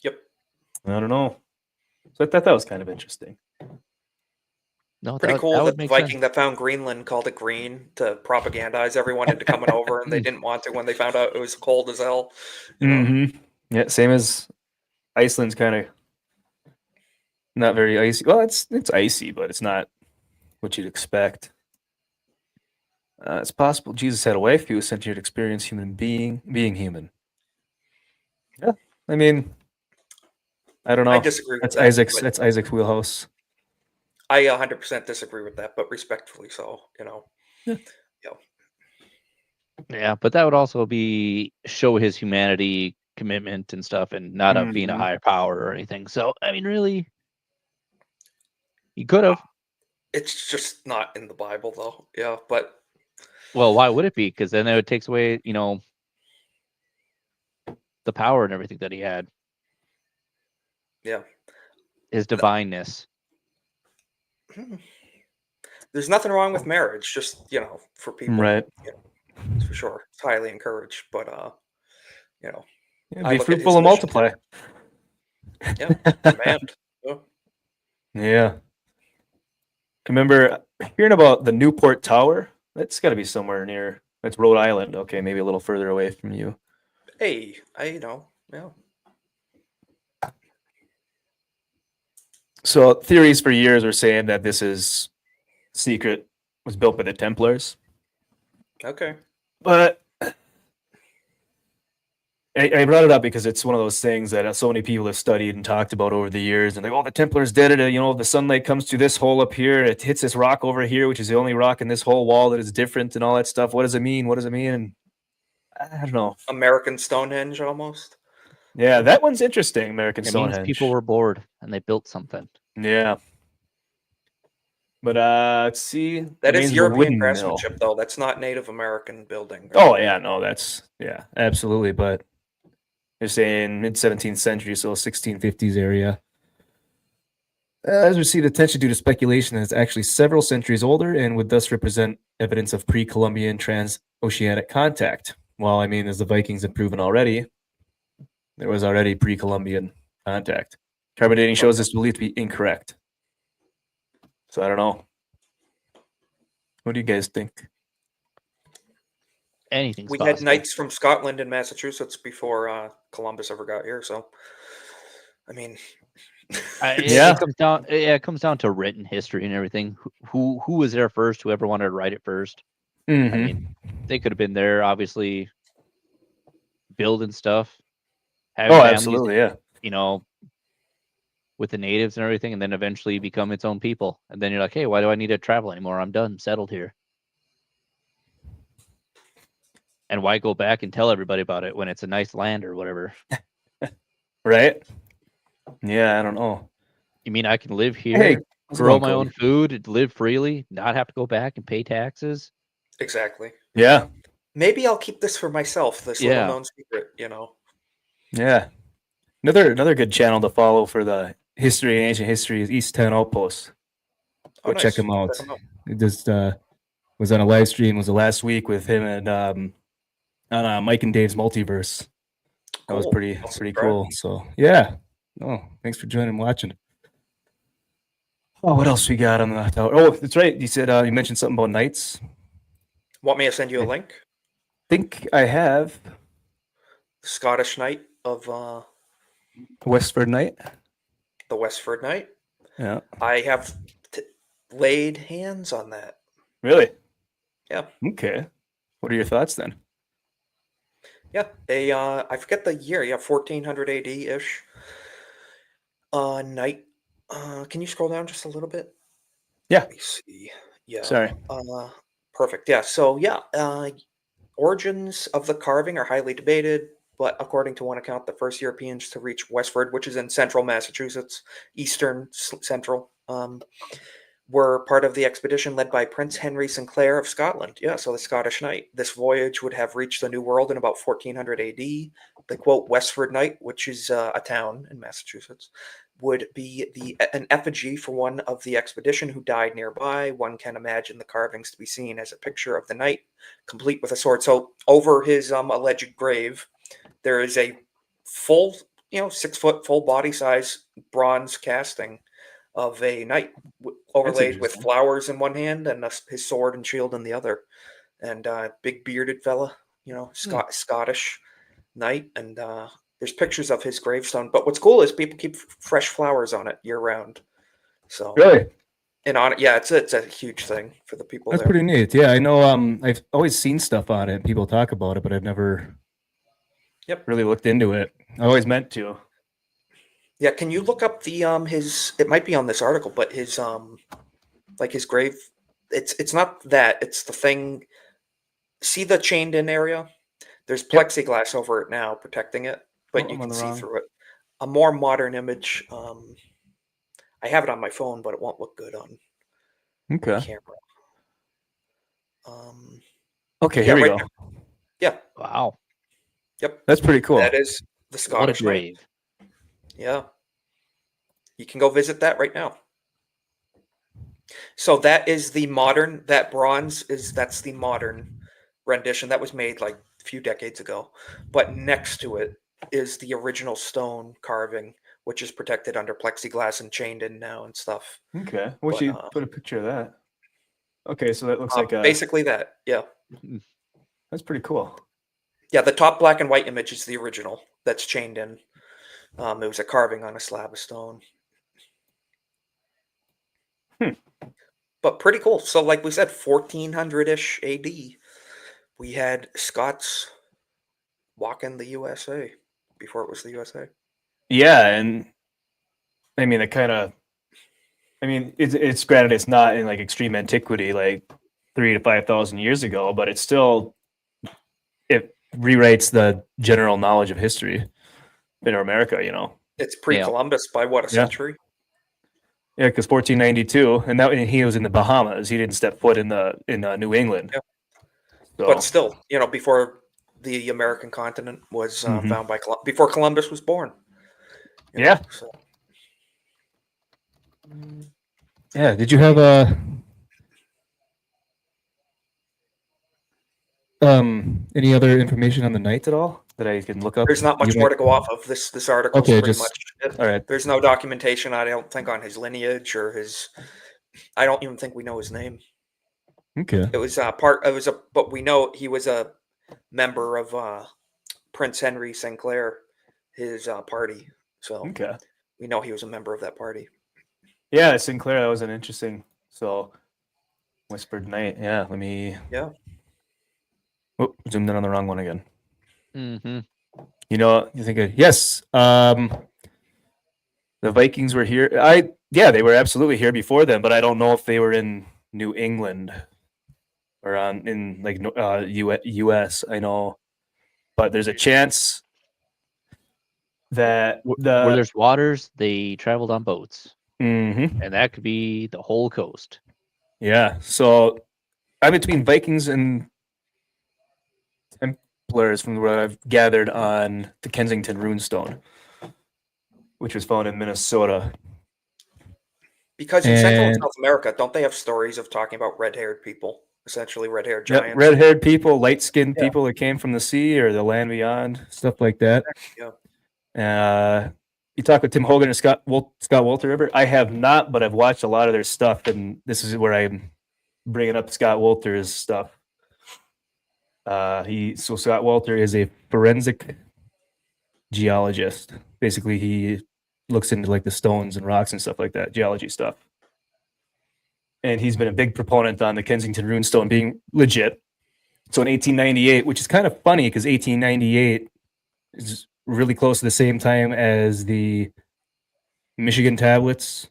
Yep. I don't know. So I thought that was kind of interesting. No, Pretty that cool would that the make Viking sense. that found Greenland called it green to propagandize everyone into coming over, and they didn't want to when they found out it was cold as hell. You know? Mm-hmm. Yeah, same as Iceland's kind of not very icy. Well, it's icy, but it's not what you'd expect. It's possible Jesus had a wife who was sent here to experience being human. Yeah, I mean, I don't know. I disagree with That's that. Isaac's. But That's Isaac's wheelhouse. I 100% disagree with that, but respectfully so. You know. Yeah. Yeah, but that would also be show his humanity, commitment, and stuff, and not of being a Mhm. higher power or anything. So, I mean, really, he could have. It's just not in the Bible, though. Yeah, but Well, why would it be? Because then it takes away, the power and everything that he had, yeah, his divineness. there's nothing wrong with marriage. Just for people, Right. for sure, it's highly encouraged. But Yeah, I be look at his fruitful and mission multiply. Yeah, command. Yeah. Yeah. Remember hearing about the Newport Tower? That's got to be somewhere near. That's Rhode Island. Okay, maybe a little further away from you. Hey, yeah. So theories for years were saying that this is secret, was built by the Templars, Okay. but I brought it up because it's one of those things that so many people have studied and talked about over the years. And like, oh, the Templars did it. The sunlight comes through this hole up here. It hits this rock over here, which is the only rock in this whole wall that is different and all that stuff. What does it mean? What does it mean? And I don't know. American Stonehenge, almost. Yeah, that one's interesting. American It means Stonehenge. people were bored and they built something. Yeah. But let's see. That remains is of a European wooden mill. craftsmanship, though. That's not Native American building. Oh yeah, no, that's absolutely. But they're saying mid 17th century, so 1650s area. Has received attention due to speculation that it's actually several centuries older and would thus represent evidence of pre-Columbian transoceanic contact. Well, I mean, as the Vikings have proven already, there was already pre-Columbian contact. Carbon dating shows this belief to be incorrect. So I don't know. What do you guys think? Anything's We possible. had knights from Scotland and Massachusetts before Columbus ever got here. So, I mean, It comes down. It comes down to written history and everything. Who was there first? Whoever wanted to write it 1st. Mm-hmm. I mean, they could have been there, obviously, building stuff. Having families, absolutely, yeah. With the natives and everything, and then eventually become its own people. And then you're like, hey, why do I need to travel anymore? I'm done, settled here. And why go back and tell everybody about it when it's a nice land or whatever? Right? Yeah, I don't know. You mean I can live here, Hey, how's it grow going, my Cody? own food, live freely, not have to go back and pay taxes? Exactly. Yeah, Maybe I'll keep this for myself, this little Yeah. known secret, you know. yeah. Another good channel to follow for the history and ancient history is East 10 Outpost. Oh, Go check nice. him out. Check 'em out. It just was on a live stream. Was the last week with him and on Mike and Dave's multiverse. That was Cool. pretty I'll pretty subscribe. cool. So yeah. Oh, thanks for joining and watching. Oh, what else we got on the tower? Oh, that's right. You said you mentioned something about Knights. Want me to send you a link? Think I have Scottish Knight of Westford Knight. the Westford Knight. Yeah. I have laid hands on that. Really? Yeah. Okay. What are your thoughts then? Yeah, I forget the year. Yeah, 1400 AD ish. Knight. Can you scroll down just a little bit? Yeah. Let me see. Yeah. Sorry. Perfect. Yeah. So yeah, origins of the carving are highly debated, but according to one account, the first Europeans to reach Westford, which is in central Massachusetts, eastern central, were part of the expedition led by Prince Henry Sinclair of Scotland. Yeah, so the Scottish Knight. This voyage would have reached the New World in about 1400 AD. The quote Westford Knight, which is a town in Massachusetts, would be an effigy for one of the expedition who died nearby. One can imagine the carvings to be seen as a picture of the knight, complete with a sword. So over his alleged grave, there is a full, 6 foot, full body size bronze casting of a knight overlaid with interesting. flowers in one hand and his sword and shield in the other, and big bearded fella, Scottish knight, and there's pictures of his gravestone. But what's cool is people keep fresh flowers on it year round. So Really? and on it, yeah, it's a huge thing for the people That's there. pretty neat. Yeah, I know. I've always seen stuff on it. People talk about it, but I've never really looked into it. I always meant to. Yeah, can you look up the his? It might be on this article, but his like his grave. It's not that. It's the thing. See the chained in area? There's plexiglass over it now protecting it, but you can see through it. A more modern image. I have it on my phone, but it won't look good on camera. Okay, here we go. Yeah. Wow. Yep. That's pretty cool. That is the Scottish grave. Yeah. You can go visit that right now. So that is the modern, that bronze that's the modern rendition that was made like a few decades ago. But next to it is the original stone carving, which is protected under plexiglass and chained in now and stuff. Okay. I wish you put a picture of that. Okay, so that looks like basically that. Yeah. That's pretty cool. Yeah, the top black and white image is the original that's chained in. It was a carving on a slab of stone. But pretty cool. So like we said, 1400-ish AD, we had Scots walking the USA before it was the USA. Yeah, and I mean, it's granted it's not in like extreme antiquity, like 3,000 to 5,000 years ago, but it rewrites the general knowledge of history in America, It's pre-Columbus by what, a century? Yeah, because 1492, and he was in the Bahamas. He didn't step foot in New England. Yeah. So. But still, before the American continent was found by before Columbus was born. Yeah. Yeah. Did you have any other information on the Knights at all that I can look up? There's not much more to go off of. This article. Okay, pretty much it. All right. There's no documentation, I don't think, on his lineage or his. I don't even think we know his name. Okay. It was but we know he was a member of Prince Henry Sinclair, his party. So we know he was a member of that party. Yeah, Sinclair. That was an interesting. So, Whispered Knight. Yeah. Let me. Yeah. Oh, zoomed in on the wrong one again. Mm-hmm. You think yes. The Vikings were here. They were absolutely here before them, but I don't know if they were in New England or in like U.S. I know, but there's a chance that Where there's waters, they traveled on boats, Mhm. and that could be the whole coast. Yeah. So I'm between Vikings and Templars from what I've gathered on the Kensington runestone, which was found in Minnesota. Because in Central and And South America, don't they have stories of talking about red-haired people, essentially red-haired yep, giants? red-haired people, light-skinned Yeah. people that came from the sea or the land beyond, stuff like that. Yeah. You talk with Tim Hogan or Scott Walter River. I have not, but I've watched a lot of their stuff, and this is where I'm bringing up Scott Walter's stuff. Scott Walter is a forensic geologist. Basically, he looks into like the stones and rocks and stuff like that, geology stuff. And he's been a big proponent on the Kensington runestone being legit. So in 1898, which is kind of funny because 1898 is really close to the same time as the Michigan tablets,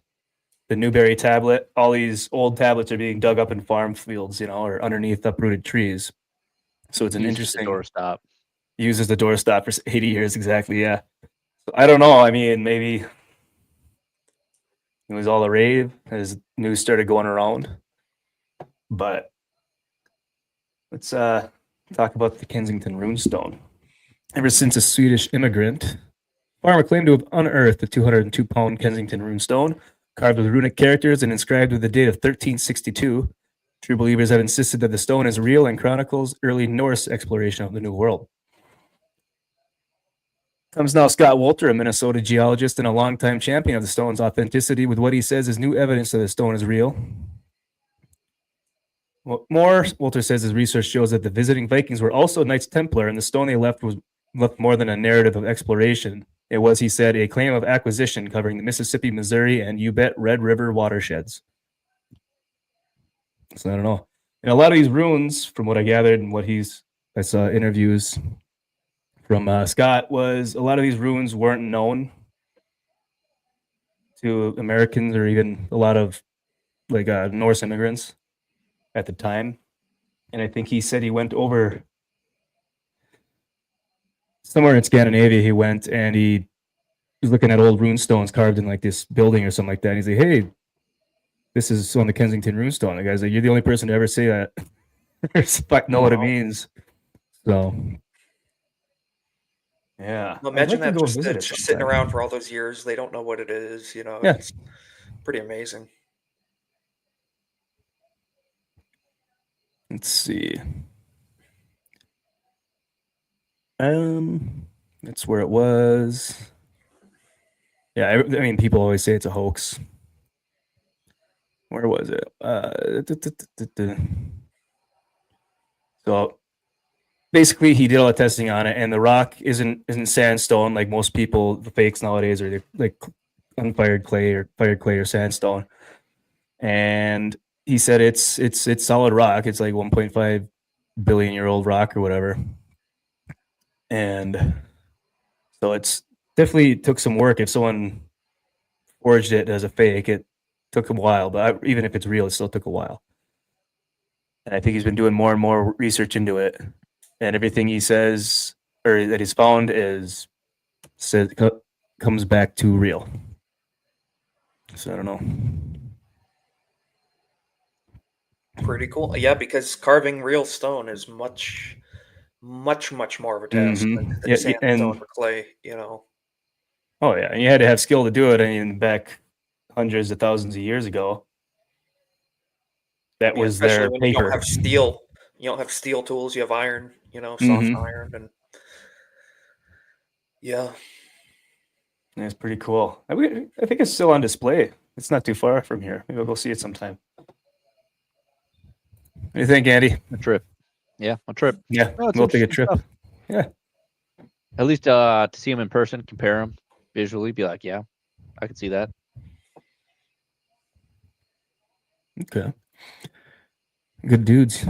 the Newberry tablet. All these old tablets are being dug up in farm fields, or underneath uprooted trees. So it's an interesting doorstop. Uses the doorstop for 80 years exactly. Yeah. So I don't know. I mean, maybe it was all a rave as news started going around. But let's talk about the Kensington runestone. Ever since a Swedish immigrant farmer claimed to have unearthed the 202-pound Kensington runestone, carved with runic characters and inscribed with the date of 1362, true believers have insisted that the stone is real and chronicles early Norse exploration of the New World. Comes now Scott Walter, a Minnesota geologist and a longtime champion of the stone's authenticity, with what he says is new evidence that the stone is real. Walter says his research shows that the visiting Vikings were also Knights Templar, and the stone they left was more than a narrative of exploration. It was, he said, a claim of acquisition covering the Mississippi, Missouri, and Red River watersheds. So I don't know. And a lot of these runes, from what I gathered and I saw interviews from Scott, was a lot of these runes weren't known to Americans or even a lot of Norse immigrants at the time. And I think he said he went over somewhere in Scandinavia. He went and he was looking at old rune stones carved in like this building or something like that. And he's like, "Hey, this is on the Kensington runestone." The guy's like, "You're the only person to ever say that." Know what it means. So yeah. Well, imagine I'd like that to go just, visit it just sitting sometime. around for all those years. They don't know what it is. Yeah. It's pretty amazing. Let's see. That's where it was. Yeah, I mean, people always say it's a hoax. Where was it? So basically, he did all the testing on it, and the rock isn't sandstone like most people, the fakes nowadays, are like unfired clay or fired clay or sandstone. And he said it's solid rock. It's like 1.5 billion year old rock or whatever. And so it's definitely took some work. If someone forged it as a fake, it took a while, but even if it's real, it still took a while. And I think he's been doing more and more research into it. And everything he says or that he's found comes back to real. So I don't know. Pretty cool. Yeah, because carving real stone is much more of a task than sandstone or clay, Oh yeah, and you had to have skill to do it. I mean, back hundreds of thousands of years ago, that was their when paper. you don't have steel. You don't have steel tools. You have iron. Soft iron, and yeah, it's pretty cool. I think it's still on display. It's not too far from here. Maybe I'll go see it sometime. What do you think, Andy? A trip. Yeah, a trip. Yeah, we'll take a trip. Stuff. Yeah. At least to see him in person, compare him visually, be like, yeah, I can see that. Okay. Good dudes.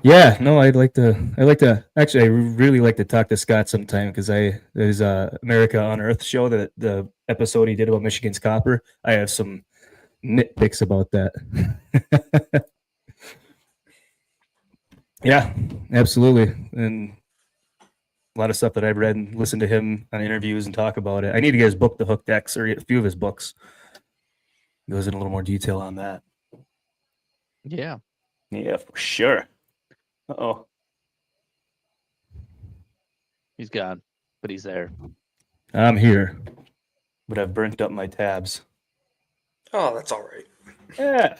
Yeah, no, actually, I really like to talk to Scott sometime because there's America on Earth show, that the episode he did about Michigan's copper. I have some nitpicks about that. Yeah, absolutely. And a lot of stuff that I've read and listened to him on interviews and talk about it. I need to get his book, The Hooked X, or a few of his books. Goes in a little more detail on that. Yeah. Yeah, for sure. Uh-oh. He's gone, but he's there. I'm here, but I've burnt up my tabs. Oh, that's all right. Yeah.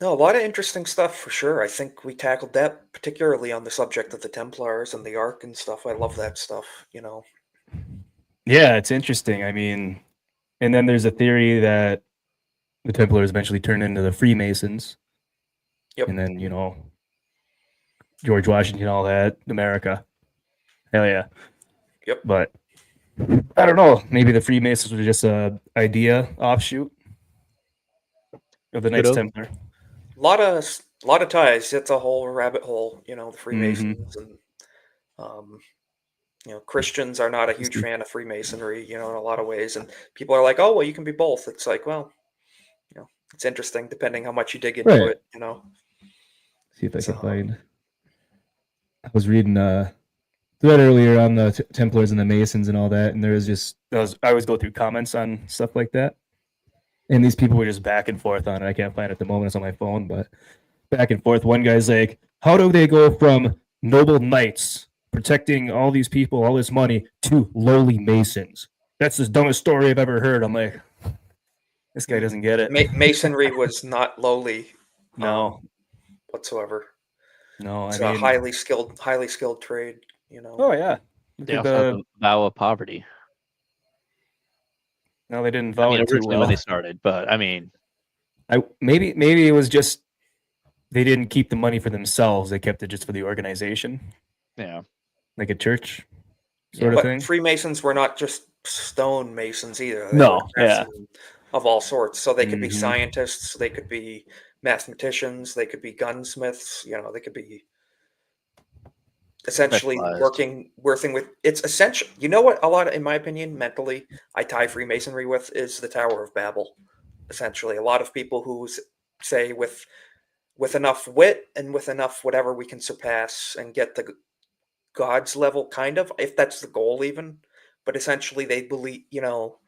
No, a lot of interesting stuff for sure. I think we tackled that particularly on the subject of the Templars and the Ark and stuff. I love that stuff, you know. Yeah, it's interesting. I mean, and then there's a theory that the Templars eventually turned into the Freemasons. Yep. And then, George Washington, all that, America. Hell yeah. Yep. But I don't know. Maybe the Freemasons were just a idea offshoot of the Knights Could've. Templar. A lot of ties. It's a whole rabbit hole, you know, the Freemasons and Christians are not a huge fan of Freemasonry, you know, in a lot of ways. And people are like, oh, well, you can be both. It's like, well, it's interesting depending how much you dig into Right. it, you know. See if I So, can find. I was reading thread earlier on the Templars and the Masons and all that, and there was just I always go through comments on stuff like that, and these people were just back and forth on it. I can't find it at the moment; it's on my phone, but back and forth. One guy's like, "How do they go from noble knights protecting all these people, all this money, to lowly masons? That's the dumbest story I've ever heard." I'm like, this guy doesn't get it. Masonry was not lowly No, whatsoever. no. It's I a mean, highly skilled trade, you know. oh yeah. Look They at also have the vow of poverty. no, they didn't I vow mean, it too originally well. when they started, but I mean, Maybe it was just they didn't keep the money for themselves. They kept it just for the organization, yeah. like a church Yeah. sort of But thing. Freemasons were not just stone masons either. They No, were yeah. craftsmen of all sorts. So they could be Mhm. scientists, they could be mathematicians, they could be gunsmiths, you know, they could be essentially Specialized. working with it's essential. You know what a lot of, in my opinion, mentally, I tie Freemasonry with is the Tower of Babel. Essentially. A lot of people who say with enough wit and with enough whatever we can surpass and get the God's level, kind of, if that's the goal, even. But essentially, they believe, you know,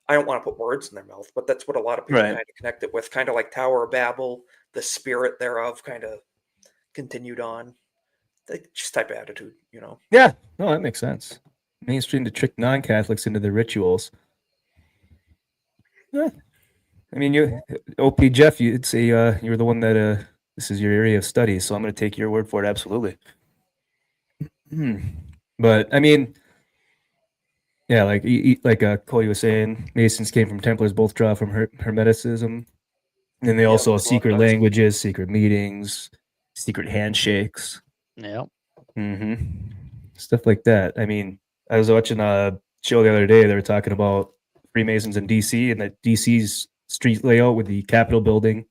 I don't want to put words in their mouth, but that's what a lot of people Right. kind of connect it with, kind of like Tower of Babel, the spirit thereof kind of continued on. Just type of attitude, you know. Yeah. No, that makes sense. Mainstream to trick non-Catholics into their rituals. Yeah. I mean, OP Jeff, you'd say you're the one that this is your area of study, so I'm going to take your word for it. Absolutely. But I mean, yeah, like Cody was saying, Masons came from Templars, both draw from Hermeticism. And they Yeah, also there's a lot of secret ties. languages, secret meetings, secret handshakes, Yeah. stuff like that. I mean, I was watching a show the other day. They were talking about Freemasons in DC and that DC's street layout with the Capitol building,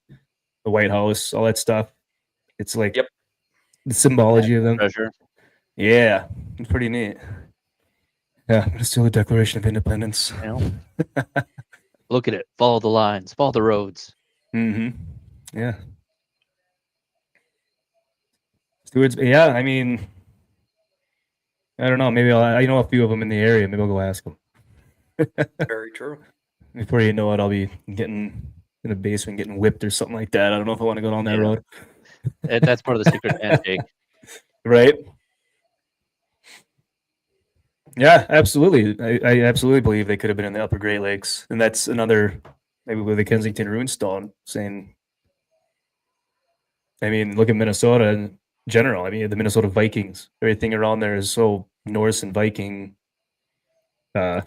the White House, all that stuff. It's like Yep. the symbology of them. Treasure. Yeah, it's pretty neat. Yeah, but it's still the Declaration of Independence. You know? Look at it. Follow the lines. Follow the roads. Yeah. Stewards, yeah, I mean, I don't know. Maybe I know a few of them in the area. Maybe I'll go ask them. Very true. Before you know it, I'll be getting in the basement, getting whipped or something like that. I don't know if I want to go down that Yeah. road. That's part of the secret handshake. Right? Yeah, absolutely. I absolutely believe they could have been in the Upper Great Lakes, and that's another maybe with the Kensington Runestone saying. I mean, look at Minnesota in general. I mean, the Minnesota Vikings. Everything around there is so Norse and Viking. Kind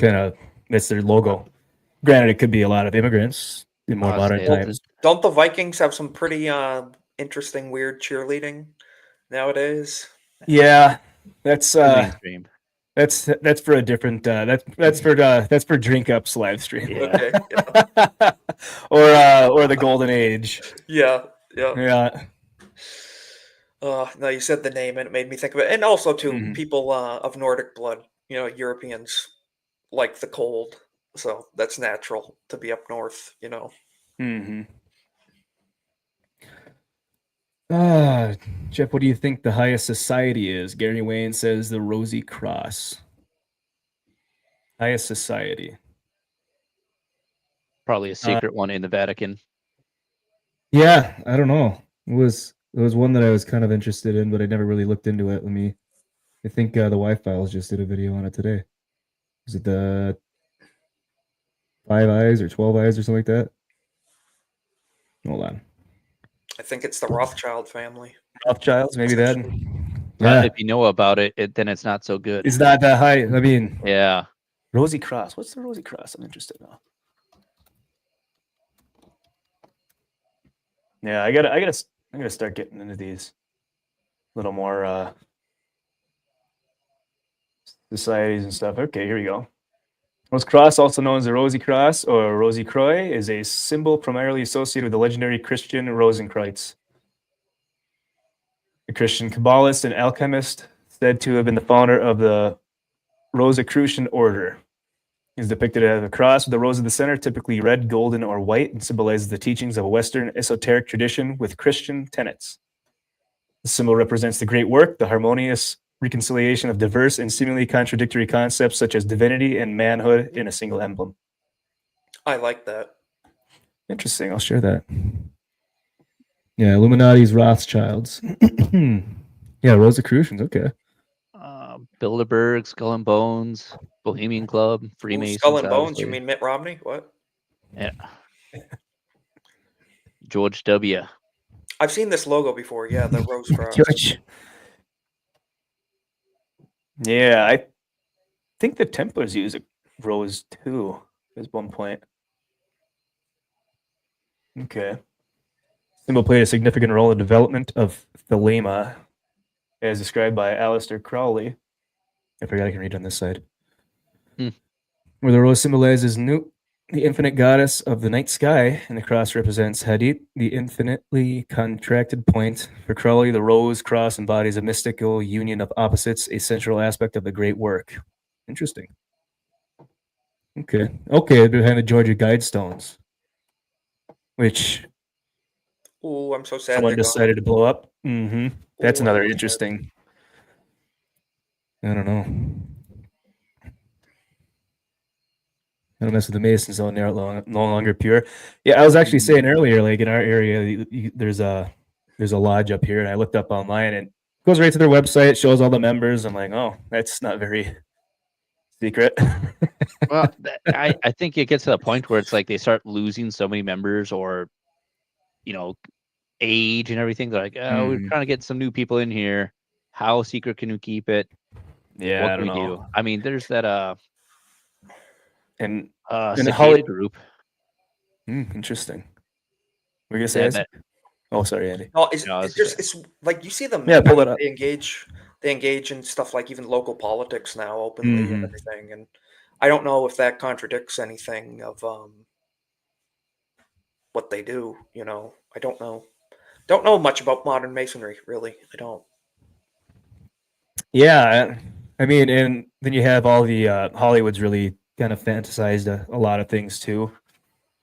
of that's their logo. Granted, it could be a lot of immigrants in more I'll modern say times. Don't the Vikings have some pretty interesting, weird cheerleading nowadays? Yeah, that's Too mainstream. that's for a different that's for DrinkU.P's live stream. Yeah. Okay. Yeah. or the Golden Age. Yeah. Yeah. Yeah. No, you said the name and it made me think of it. And also, too, Mhm. people of Nordic blood, you know, Europeans like the cold. So that's natural to be up north, you know. Mhm. Jeff, what do you think the highest society is? Gary Wayne says the Rosy Cross. Highest society. Probably a secret one in the Vatican. Yeah, I don't know. It was one that I was kind of interested in, but I never really looked into it. I think the Y-Files just did a video on it today. Is it the 5 eyes or 12 eyes or something like that? Hold on. I think it's the Rothschild family. Rothschilds, maybe that. Yeah. If you know about it, then it's not so good. It's not that high. I mean, yeah. Rosy Cross. What's the Rosy Cross? I'm interested now. Yeah, I gotta start getting into these a little more societies and stuff. Okay, here we go. Rose Cross, also known as the Rosy Cross or Rosy Croix, is a symbol primarily associated with the legendary Christian Rosenkreuz, a Christian Kabbalist and alchemist said to have been the founder of the Rosicrucian order. He is depicted as a cross with a rose at the center, typically red, golden, or white, and symbolizes the teachings of a Western esoteric tradition with Christian tenets. The symbol represents the great work, the harmonious reconciliation of diverse and seemingly contradictory concepts such as divinity and manhood in a single emblem. I like that. Interesting. I'll share that. Yeah, Illuminati's Rothschilds. Yeah, Rosicrucians. Okay. Bilderberg, Skull and Bones, Bohemian Club, Freemasons. Skull and Bones? obviously. You mean Mitt Romney? What? Yeah. George W. I've seen this logo before. Yeah, the Rose Cross. George. Yeah, I think the Templars use a rose too at one point. Okay. Symbol played a significant role in the development of thelema, as described by Aleister Crowley. I forgot I can read on this side. Where the rose symbolizes Nut, the infinite goddess of the night sky, and the cross represents Hadit, the infinitely contracted point. For Crowley, the rose cross embodies a mystical union of opposites, a central aspect of the great work. Interesting. Okay. Behind the Georgia Guidestones, which Oh, I'm so sad. someone decided to blow up. That's Ooh, another I'm sad. interesting. I don't know. I don't mess with the Masons though; they're no longer pure. Yeah, I was actually saying earlier, like in our area, there's a lodge up here, and I looked up online, and it goes right to their website, shows all the members. I'm like, oh, that's not very secret. Well, I think it gets to the point where it's like they start losing so many members, or age and everything. They're like, oh, we're trying to get some new people in here. How secret can we keep it? Yeah, what I can don't we know. do? I mean, there's that And cicada group. Interesting. We're gonna say that, Oh, it's like you see them. Yeah, pull it up. They engage in stuff like even local politics now openly and everything. And I don't know if that contradicts anything of what they do. I don't know. Don't know much about modern masonry, really. I don't. Yeah, I mean, and then you have all the Hollywood's really kind of fantasized a lot of things too.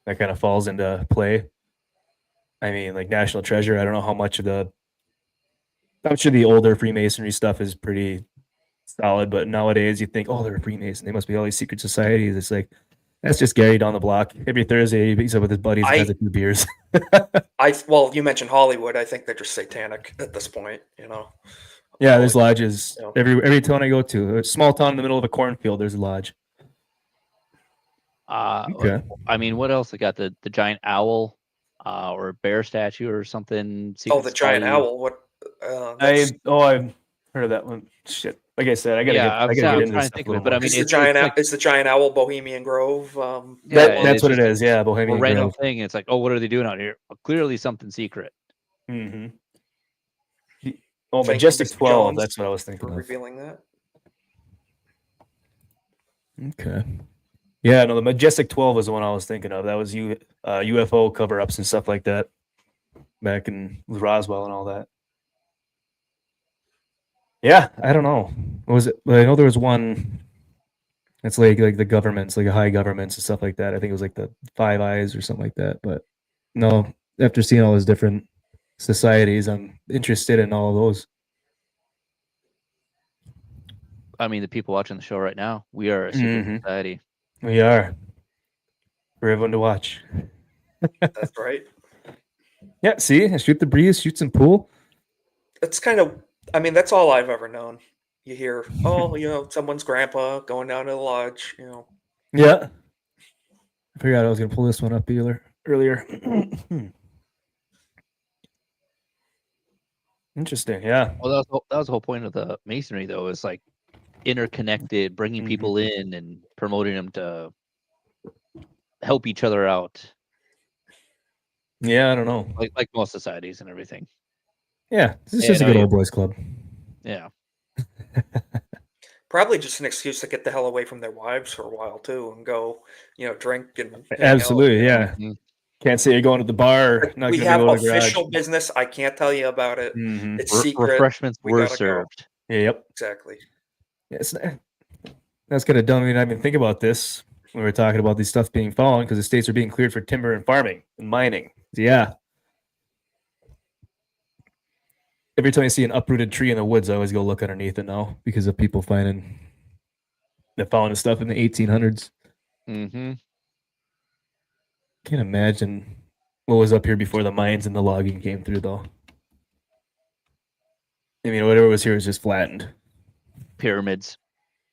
That kind of falls into play. I mean, like National Treasure. I don't know how much of I'm sure the older Freemasonry stuff is pretty solid, but nowadays you think, oh, they're a Freemason. They must be all these secret societies. It's like, that's just Gary down the block. Every Thursday, he's up with his buddies and has a few beers. Well, you mentioned Hollywood. I think they're just satanic at this point, Yeah, there's lodges. Every town I go to, a small town in the middle of a cornfield, there's a lodge. Okay. I mean, what else? They got the giant owl or bear statue or something. The giant owl. What? I've heard of that one. Shit. Like I said, I gotta get into this. But I mean, it's the giant owl, Bohemian Grove. That's what it is. Yeah, Bohemian random Grove. thing. It's like, oh, what are they doing out here? Well, clearly something secret. Oh, Majestic 12. That's what I was thinking of. Revealing that. Okay. Yeah, no, the Majestic 12 was the one I was thinking of. That was UFO cover-ups and stuff like that back in Roswell and all that. Yeah, I don't know. What was it? I know there was one. It's like the governments, like high governments and stuff like that. I think it was like the 5 Eyes or something like that. But no, after seeing all those different societies. I'm interested in all of those. I mean, the people watching the show right now, we are a secret Mhm. society. We are for everyone to watch. That's right. Yeah, see, shoot the breeze, shoot some pool. It's kind of, I mean, that's all I've ever known. You hear, oh, someone's grandpa going down to the lodge, Yeah, I figured out I was gonna pull this one up earlier. Interesting. Yeah. Well, that was the whole point of the masonry, though, is like interconnected, bringing people in and promoting them to help each other out, Yeah, I don't know. like most societies and everything. Yeah, this is Yeah, just a no, good yeah. old boys club. Yeah. Probably just an excuse to get the hell away from their wives for a while too, and go, drink and hang out, Absolutely, yeah. Mhm. Can't say you're going to the bar. But Not we gonna have go to the garage. official business. I can't tell you about it. Mhm. It's secret. Refreshments We were gotta go. served. Yep. Exactly. It's that's kind of dumb. I mean, I didn't think about this when we were talking about these stuff being fallen because the states are being cleared for timber and farming and mining. Yeah. Every time I see an uprooted tree in the woods, I always go look underneath it now because of people finding stuff in the 1800s. Mm-hmm. Can't imagine what was up here before the mines and the logging came through, though. I mean, whatever was here was just flattened. Pyramids.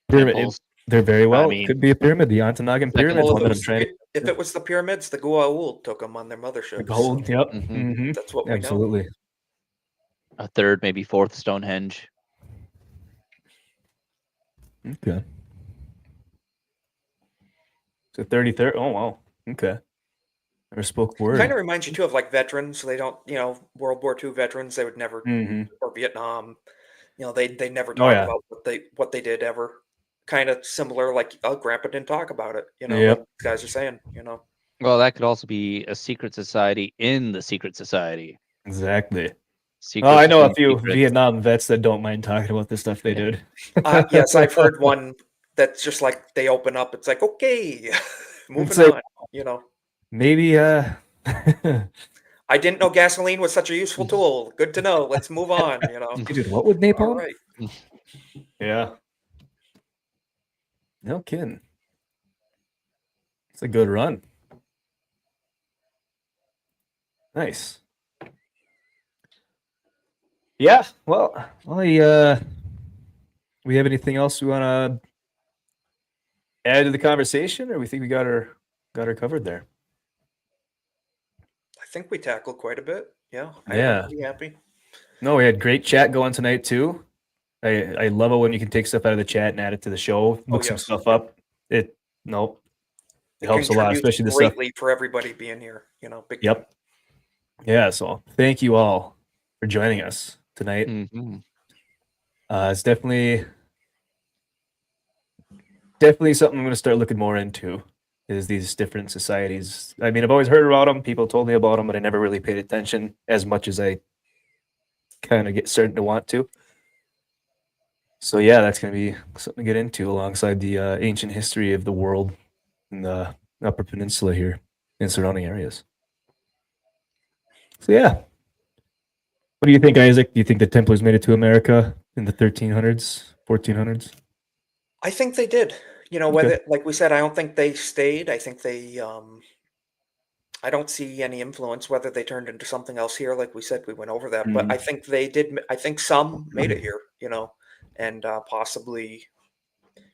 Pyramid. Temples. They're very well. I mean, could be a pyramid. The Ontonagon pyramid. Well, One that I'm trying. if it was the pyramids, the Goa'uld took them on their mothership. The gold. So Yep. Mhm. that's what we know. Absolutely. A third, maybe fourth Stonehenge. Okay. So 33rd. Oh wow. Okay. Never spoke word. Kind of reminds you too of like veterans. They don't, World War II veterans. They would never, Mhm. or Vietnam. They never Oh, talk yeah. about what they did ever. Kind of similar, like Grandpa didn't talk about it. Yep. Like these guys are saying. Well, that could also be a secret society in the secret society. Exactly. Secret Oh, I know a within few secrets. Vietnam vets that don't mind talking about the stuff they Yeah. did. Yes, I've heard one that's just like they open up. It's like, okay, moving It's like- on. Maybe I didn't know gasoline was such a useful tool. Good to know. Let's move on. you did what with napalm? All right. Yeah. No kidding. It's a good run. Nice. Yeah. Well, we have anything else we want to add to the conversation, or we think we got her covered there? I think we tackled quite a bit. Yeah. Yeah. I'm pretty happy. No, we had great chat going tonight too. I love it when you can take stuff out of the chat and add it to the show, look some yes. stuff up. It helps a lot, Contributes especially the stuff. greatly for everybody being here. Big time. Yep. Yeah. So thank you all for joining us tonight. Mhm. It's definitely something I'm going to start looking more into. Is these different societies? I mean, I've always heard about them. People told me about them, but I never really paid attention as much as I kind of starting to want to. So yeah, that's going to be something to get into alongside the ancient history of the world in the Upper Peninsula here and surrounding areas. So yeah, what do you think, Isaac? Do you think the Templars made it to America in the 1300s, 1400s? I think they did. Whether, like we said, I don't think they stayed. I think they, I don't see any influence, whether they turned into something else here. Like we said, we went over that, but I think they did. I think some made it here, and possibly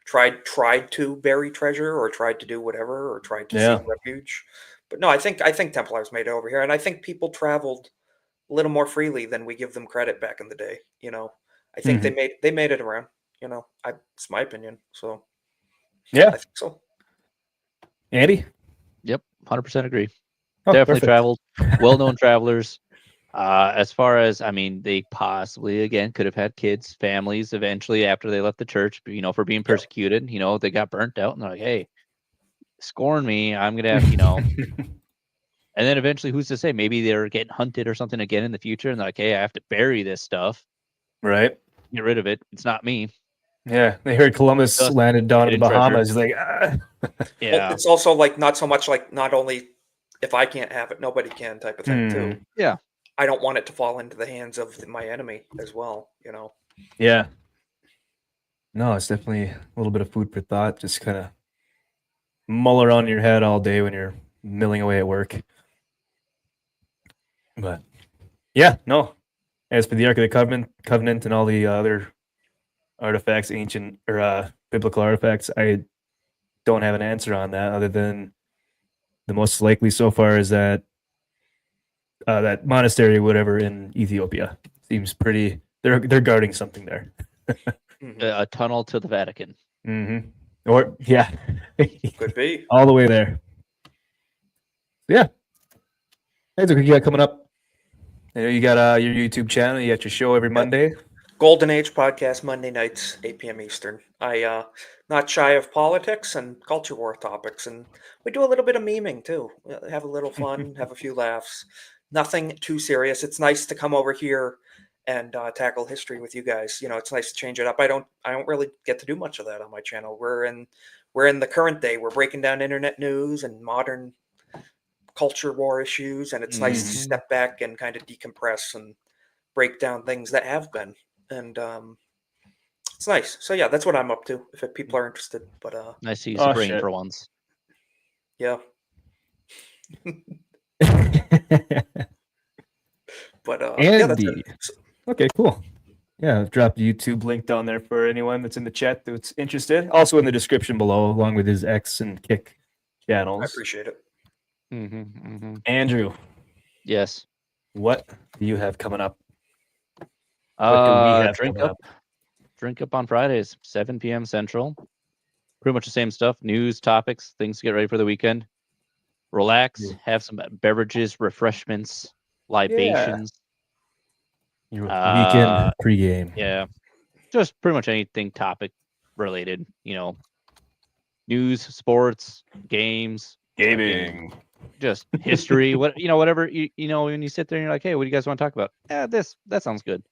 tried to bury treasure or tried to do whatever or tried to seek refuge. But no, I think Templars made it over here, and I think people traveled a little more freely than we give them credit back in the day. I think they made it around. It's my opinion. So yeah, I think so. Andy? Yep, 100% agree. Oh, Definitely perfect. traveled. Well-known travelers. As far as, I mean, they possibly, again, could have had kids, families eventually after they left the church, for being persecuted. They got burnt out and they're like, hey, scorn me. I'm going to have, and then eventually, who's to say? Maybe they're getting hunted or something again in the future. And they're like, hey, I have to bury this stuff. Right. Get rid of it. It's not me. Yeah, they heard Columbus landed down in the Bahamas. He's like, Yeah. Well, it's also like not so much like not only if I can't have it, nobody can type of thing too. Yeah. I don't want it to fall into the hands of my enemy as well. Yeah. No, it's definitely a little bit of food for thought. Just kind of mull around in your head all day when you're milling away at work. But yeah, no. As for the Ark of the Covenant and all the other artifacts, ancient or biblical artifacts, I don't have an answer on that other than the most likely so far is that that monastery, whatever, in Ethiopia seems pretty. They're guarding something there. A tunnel to the Vatican. Mm-hmm. Or yeah, Could be. all the way there. Yeah. Hey, so what you got coming up? I know you got your YouTube channel. You got your show every Monday. Golden Age podcast Monday nights, 8 p.m. Eastern. I not shy of politics and culture war topics, and we do a little bit of memeing too. Have a little fun, have a few laughs. Nothing too serious. It's nice to come over here and tackle history with you guys. It's nice to change it up. I don't really get to do much of that on my channel. We're in the current day. We're breaking down internet news and modern culture war issues, and it's nice to step back and kind of decompress and break down things that have been. And it's nice. So yeah, that's what I'm up to. If people are interested, but Nice to use the brain shit. for once. yeah. But yeah, that's Andy. it. Okay, cool. Yeah, I've dropped the YouTube link down there for anyone that's in the chat that's interested. Also in the description below, along with his X and Kick I channels. appreciate it. Andrew, Yes. what do you have coming up? What do we have Drink coming Up. Drink Up on Fridays, 7 p.m. Central. Pretty much the same stuff. News, topics, things to get ready for the weekend. Relax, have some beverages, refreshments, libations. Your weekend pregame. Yeah. Just pretty much anything topic related, news, sports, games, Gaming. just history, whatever, when you sit there and you're like, hey, what do you guys want to talk about? Yeah, that sounds good.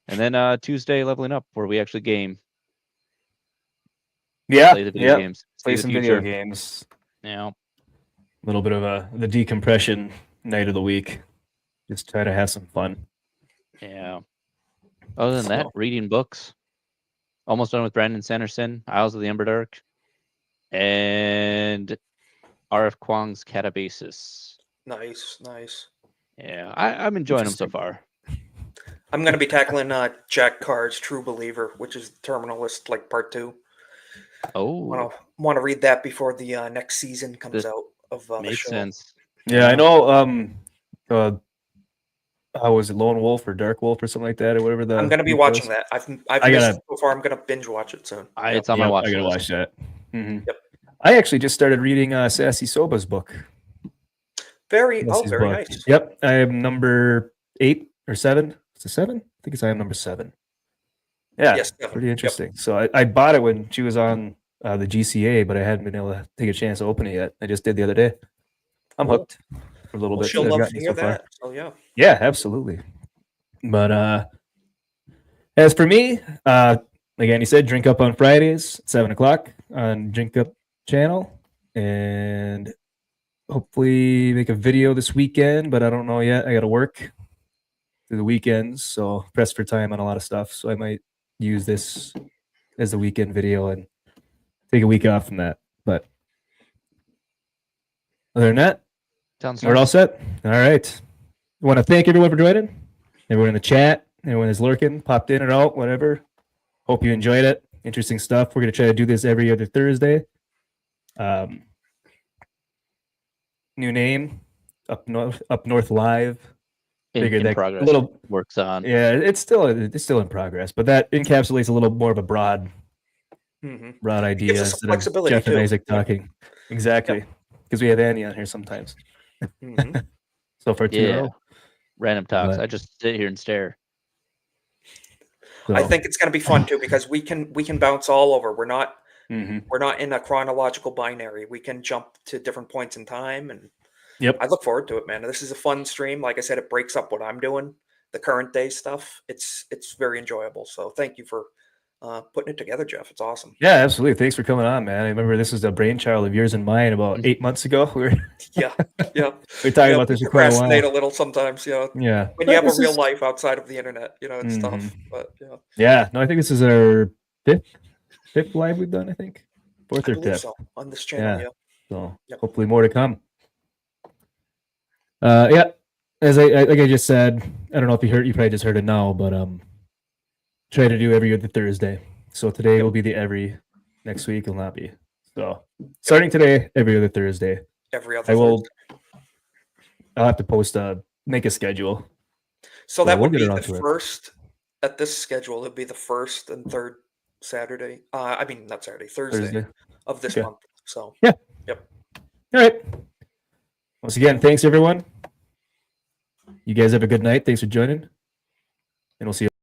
And then Tuesday, Leveling Up, where we actually game. Yeah. Play the video games. Play See the some future. video games. Yeah. A little bit of the decompression night of the week. Just try to have some fun. Yeah. Other than that, reading books. Almost done with Brandon Sanderson, Isles of the Emberdark, and R.F. Kwong's Catabasis. Nice. Yeah, I'm enjoying them so far. I'm going to be tackling Jack Carr's True Believer, which is Terminalist, like part 2. Oh, Want to read that before the next season comes out of the makes show. sense. Yeah, I know. How was it, Lone Wolf or Dark Wolf or something like that, or whatever the. I'm going to be watching that. I've missed it so far. I'm going to binge watch it soon. It's on my watch I gotta list. watch that. Mm-hmm. Yep. I actually just started reading Sassy Soba's book. Very Sassy's book. nice. Yep, I am number 8 or 7. Is it 7? I think I am number 7. Yeah, Yes, pretty interesting. So I bought it when she was on the GCA, but I hadn't been able to take a chance to open it yet. I just did the other day. I'm hooked for a little bit. She'll I've love gotten to it hear so far. that. So yeah. Yeah, absolutely. But as for me, again, he said drink up on Fridays at 7:00 on DrinkU.P channel, and hopefully make a video this weekend. But I don't know yet. I got to work through the weekends, so pressed for time on a lot of stuff. So I might use this as the weekend video and take a week off from that. But other than that, we're all set. All right. I want to thank everyone for joining. Everyone in the chat, everyone is lurking, popped in or out, whatever. Hope you enjoyed it. Interesting stuff. We're going to try to do this every other Thursday. New name, Up North Live. In progress. A little works on. Yeah, it's still in progress, but that encapsulates a little more of a broad idea Gives us some instead of flexibility Jeff and too. Isaac talking. Exactly, because we have Andy on here sometimes. So far, 2 in a row. Random talks. But- I just sit here and stare. So, I think it's going to be fun too because we can bounce all over. We're not mhm. we're not in a chronological binary. We can jump to different points in time, and Yep. I look forward to it, man. This is a fun stream. Like I said, it breaks up what I'm doing, the current day stuff. It's very enjoyable. So thank you for putting it together, Jeff. It's awesome. Yeah, absolutely. Thanks for coming on, man. I remember this was a brainchild of yours and mine about 8 months ago. We were Yeah, yeah. we talked Yeah, about this we for quite a procrastinate while. a little sometimes, Yeah, when you but have a this real is- life outside of the internet, it's tough. Mhm. But Yeah, no, I think this is our fifth live we've done. I think fourth I or believe fifth. so on this channel. Yeah. Yeah. So Yep. hopefully more to come. Yeah, as I like I just said, I don't know if you probably just heard it now, but try to do every other Thursday. So today will be the every, next week will not be. So starting today, every other Thursday. Every other I will. Thursday. I'll have to make a schedule. So But that we'll would get be around the to it. first at this schedule. It'd be the first and third Saturday. I mean, not Saturday, Thursday of this Okay. month. So Yeah. Yep. All right. Once again, thanks everyone. You guys have a good night. Thanks for joining, and we'll see you.